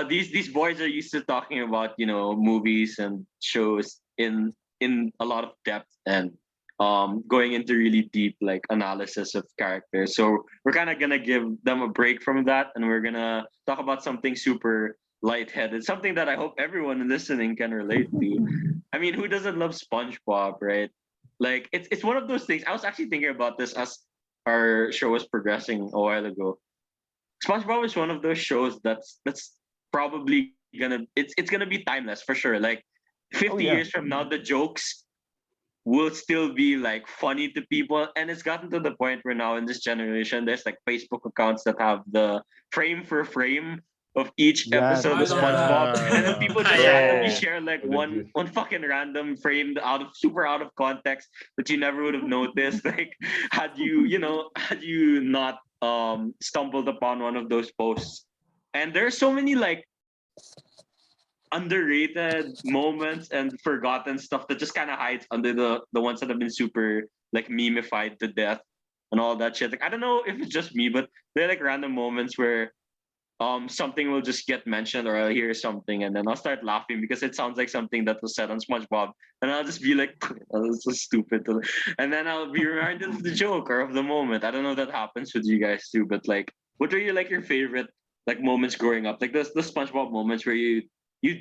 These boys are used to talking about movies and shows in a lot of depth and going into really deep like analysis of characters. So we're kind of gonna give them a break from that, and we're gonna talk about something super lightheaded, something that I hope everyone listening can relate to. I mean, who doesn't love SpongeBob, right? Like it's one of those things. I was actually thinking about this as our show was progressing a while ago. SpongeBob is one of those shows that's probably it's gonna be timeless for sure. Like 50 yeah. years from now, the jokes will still be like funny to people, and it's gotten to the point where now in this generation, there's like Facebook accounts that have the frame for frame of each Yeah, episode of I love SpongeBob, that. and then people just Yeah. randomly share like I did one this. one fucking random frame super out of context that you never would have noticed. Like had you not stumbled upon one of those posts. And there's so many like underrated moments and forgotten stuff that just kind of hides under the ones that have been super like memeified to death. and all that shit. Like I don't know if it's just me, but there are like random moments where something will just get mentioned or I'll hear something and then I'll start laughing because it sounds like something that was said on SpongeBob. And I'll just be like, oh, that's so stupid. And then I'll be reminded of the joke or of the moment. I don't know if that happens with you guys too, but like what are your favorite like moments growing up? Like the SpongeBob moments where you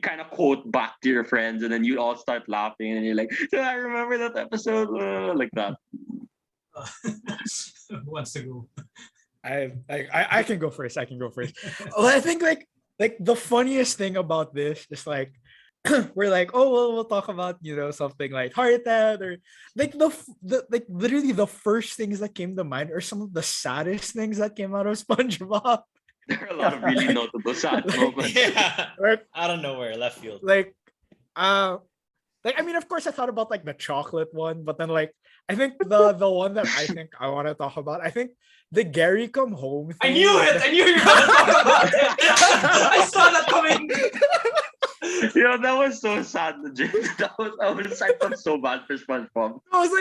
kind of quote back to your friends and then you all start laughing and you're like, "Yeah, I remember that episode," like that. Who wants to go? I can go first. I can go first. Well, I think like the funniest thing about this is like we're like, oh well, we'll talk about something like hearted or like the like literally the first things that came to mind are some of the saddest things that came out of SpongeBob. There are a lot of really notable sad moments. Yeah. Like, Out of nowhere, left field. like I mean, of course, I thought about like the chocolate one, but then like I think the one that I think I want to talk about, I think the Gary come home. I thing. knew it. I knew you were gonna talk about it. I saw that coming. That was so sad, legit. I felt so bad for SpongeBob. I was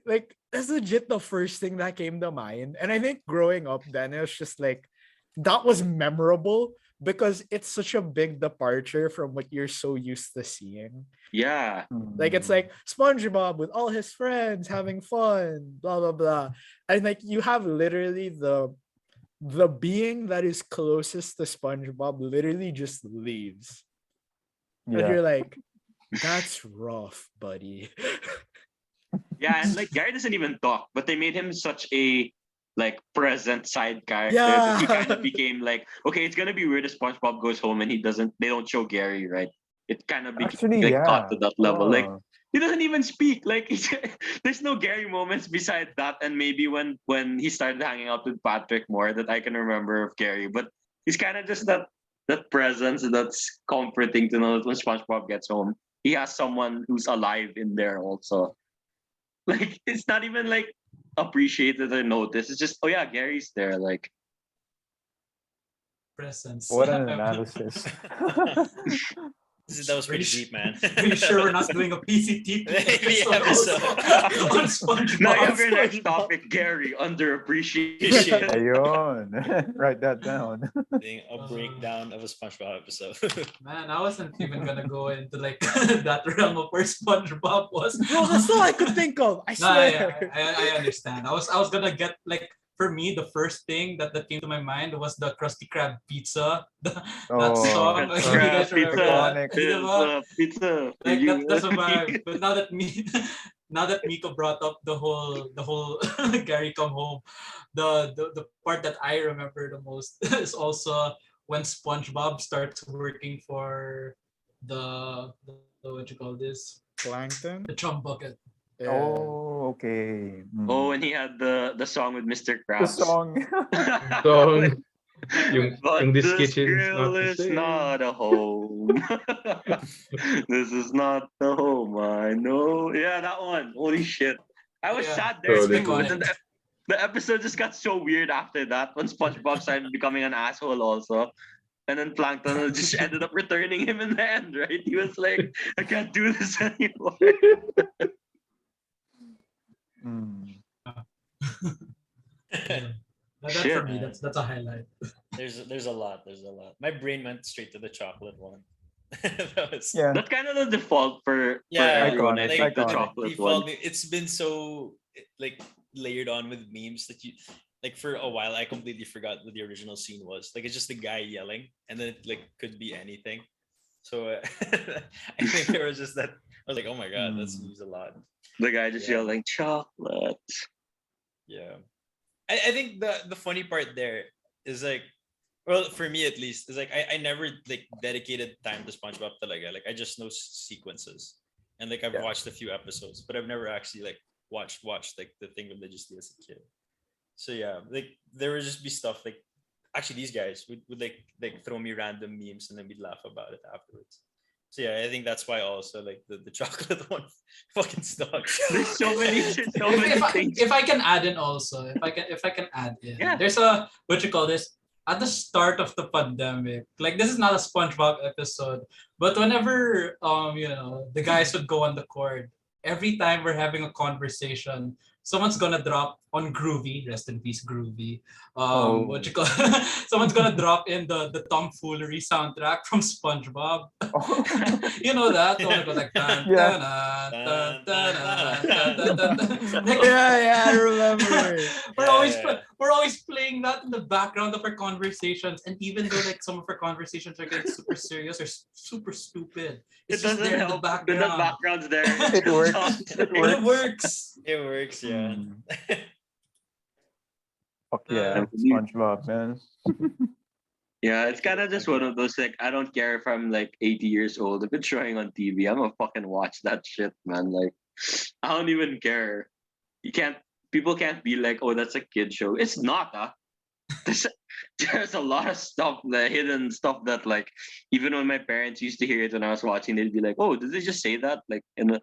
like, that's legit the first thing that came to mind. And I think growing up then it was just like that was memorable because it's such a big departure from what you're so used to seeing. Yeah. Like it's like SpongeBob with all his friends having fun, blah blah blah. And like you have literally the being that is closest to SpongeBob literally just leaves. And Yeah. you're like, that's rough, buddy. Yeah, and like Gary doesn't even talk, but they made him such a like present side character Yeah. that he kind of became like, okay, it's gonna be weird if SpongeBob goes home and they don't show Gary, right? It kind of became Actually, like yeah. got to that level. Like Oh. he doesn't even speak. Like there's no Gary moments beside that, and maybe when he started hanging out with Patrick more that I can remember of Gary, but he's kind of just that presence that's comforting to know that when SpongeBob gets home, he has someone who's alive in there also. Like it's not even like appreciated or noticed. It's just, oh yeah, Gary's there. Like Presence. What an analysis. That was pretty deep, man. Pretty sure we're not doing a PCTP Maybe episode episode. on SpongeBob. now you have your next topic, Gary, underappreciated. Ayun. Write that down. Doing a breakdown of a SpongeBob episode. Man, I wasn't even gonna go into like that realm of where SpongeBob was. Bro, that's all I could think of. I No, swear. I understand. I was gonna get like, for me, the first thing that came to my mind was the Krusty Krab pizza. That song. Like, you guys remember that? Pizza. Like that's a vibe. But now that Miko brought up the whole Gary come home, the part that I remember the most is also when SpongeBob starts working for the what you call this, Plankton. the chum bucket. Yeah. Oh, okay. Oh, and he had the song with Mr. The Krabs. song. Song. Yung But this this kitchen grill is is not a home. This is not the home I know. Yeah, that one. Holy shit. I was Yeah. sad there Totally. too. But then the episode just got so weird after that when SpongeBob started becoming an asshole also. And then Plankton just ended up returning him in the end, right? He was like, I can't do this anymore. Mm. That's Shit, for me. man. That's a highlight. There's a lot. My brain went straight to the chocolate one. That was, Yeah. That's kind of the default for Yeah, everyone. I iconic, think the iconic. chocolate default one. it's been so like layered on with memes that you like for a while I completely forgot what the original scene was. Like it's just the guy yelling and then it like could be anything. So I think there was just that I was like, oh my god, that's used a lot. The guy just Yeah. yelling chocolate. Yeah. I think the funny part there is like, well, for me at least, is like I never like dedicated time to SpongeBob talaga. Like I just know sequences. And like I've Yeah. watched a few episodes, but I've never actually like watched like the thing religiously as a kid. So yeah, like there would just be stuff like actually these guys would like throw me random memes and then we'd laugh about it afterwards. So yeah, I think that's why also like the chocolate one fucking stuck. There's so many things. If I can add in also, if I can add in, Yeah. there's a what you call this, at the start of the pandemic. Like this is not a SpongeBob episode, but whenever the guys would go on the court, every time we're having a conversation, someone's gonna drop on Groovy. Rest in peace, Groovy. Oh. What you call? Someone's gonna drop in the tomfoolery soundtrack from SpongeBob. You know that the one that goes like dun, Yeah. dun, dun, dun, dun, dun, dun, dun. Like, Yeah, I remember it. we're always playing that in the background of our conversations, and even though like some of our conversations are getting super serious or super stupid, It it's just doesn't there in the help. The background. background's there. It works. It But it works. works. It works, yeah. Mm. Fuck yeah, Uh, SpongeBob, man. Yeah, it's kind of just one of those like I don't care if I'm like 80 years old. If it's showing on TV, I'm gonna fucking watch that shit, man. Like I don't even care. You can't. People can't be like, oh, that's a kid show. It's not. There's, there's a lot of stuff, the hidden stuff that like even when my parents used to hear it when I was watching, they'd be like, oh, did they just say that like in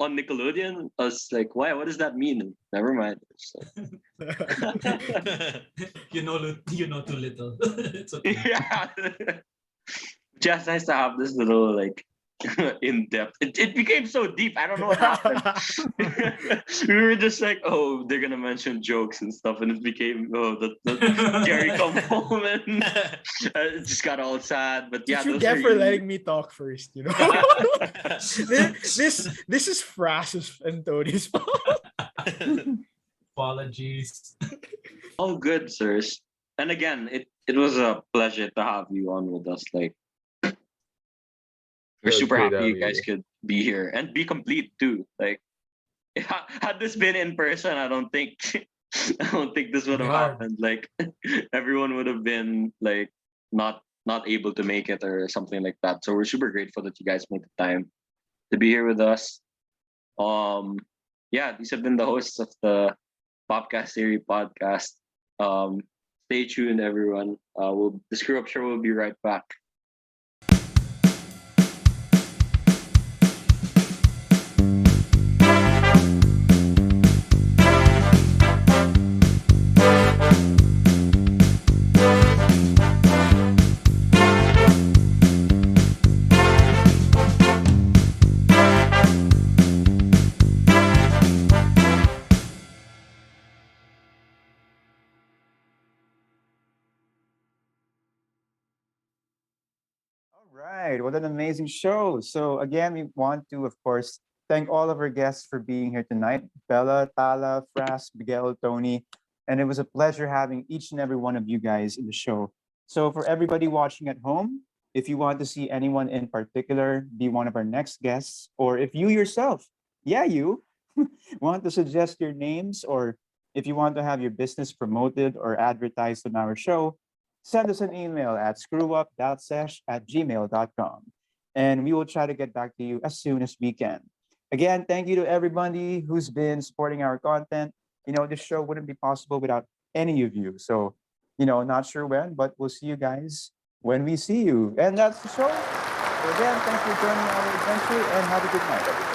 on Nickelodeon? I was like, why? What does that mean? Never mind. It's like- You know too little. It's okay. yeah. Just nice to have this little like in depth. It became so deep. I don't know what happened. We were just like, oh, they're gonna mention jokes and stuff, and it became the Jerry come home and it just got all sad. But yeah, Did you those get are for really- letting me talk first? You know, this is Fras's and Tony's fault. Apologies. all good, sirs. And again, it was a pleasure to have you on with us. Like we're Yeah, super great happy you having guys you. could be here and be complete too. Like had this been in person, I don't think I don't think this would have Hard. happened. Like everyone would have been like not able to make it or something like that. So we're super grateful that you guys made the time to be here with us. Yeah, these have been the hosts of the Popcast Series podcast. Stay tuned, everyone. The Screw Up Show will be right back. All right, what an amazing show. So again, we want to, of course, thank all of our guests for being here tonight. Bella, Tala, Fras, Miguel, Tony. And it was a pleasure having each and every one of you guys in the show. So for everybody watching at home, if you want to see anyone in particular be one of our next guests, or if you yourself, yeah, you, want to suggest your names, or if you want to have your business promoted or advertised on our show, send us an email at screwup.sesh@gmail.com. And we will try to get back to you as soon as we can. Again, thank you to everybody who's been supporting our content. You know, this show wouldn't be possible without any of you. So, you know, not sure when, but we'll see you guys when we see you. And that's the show. So again, thanks for joining our adventure and have a good night, everybody.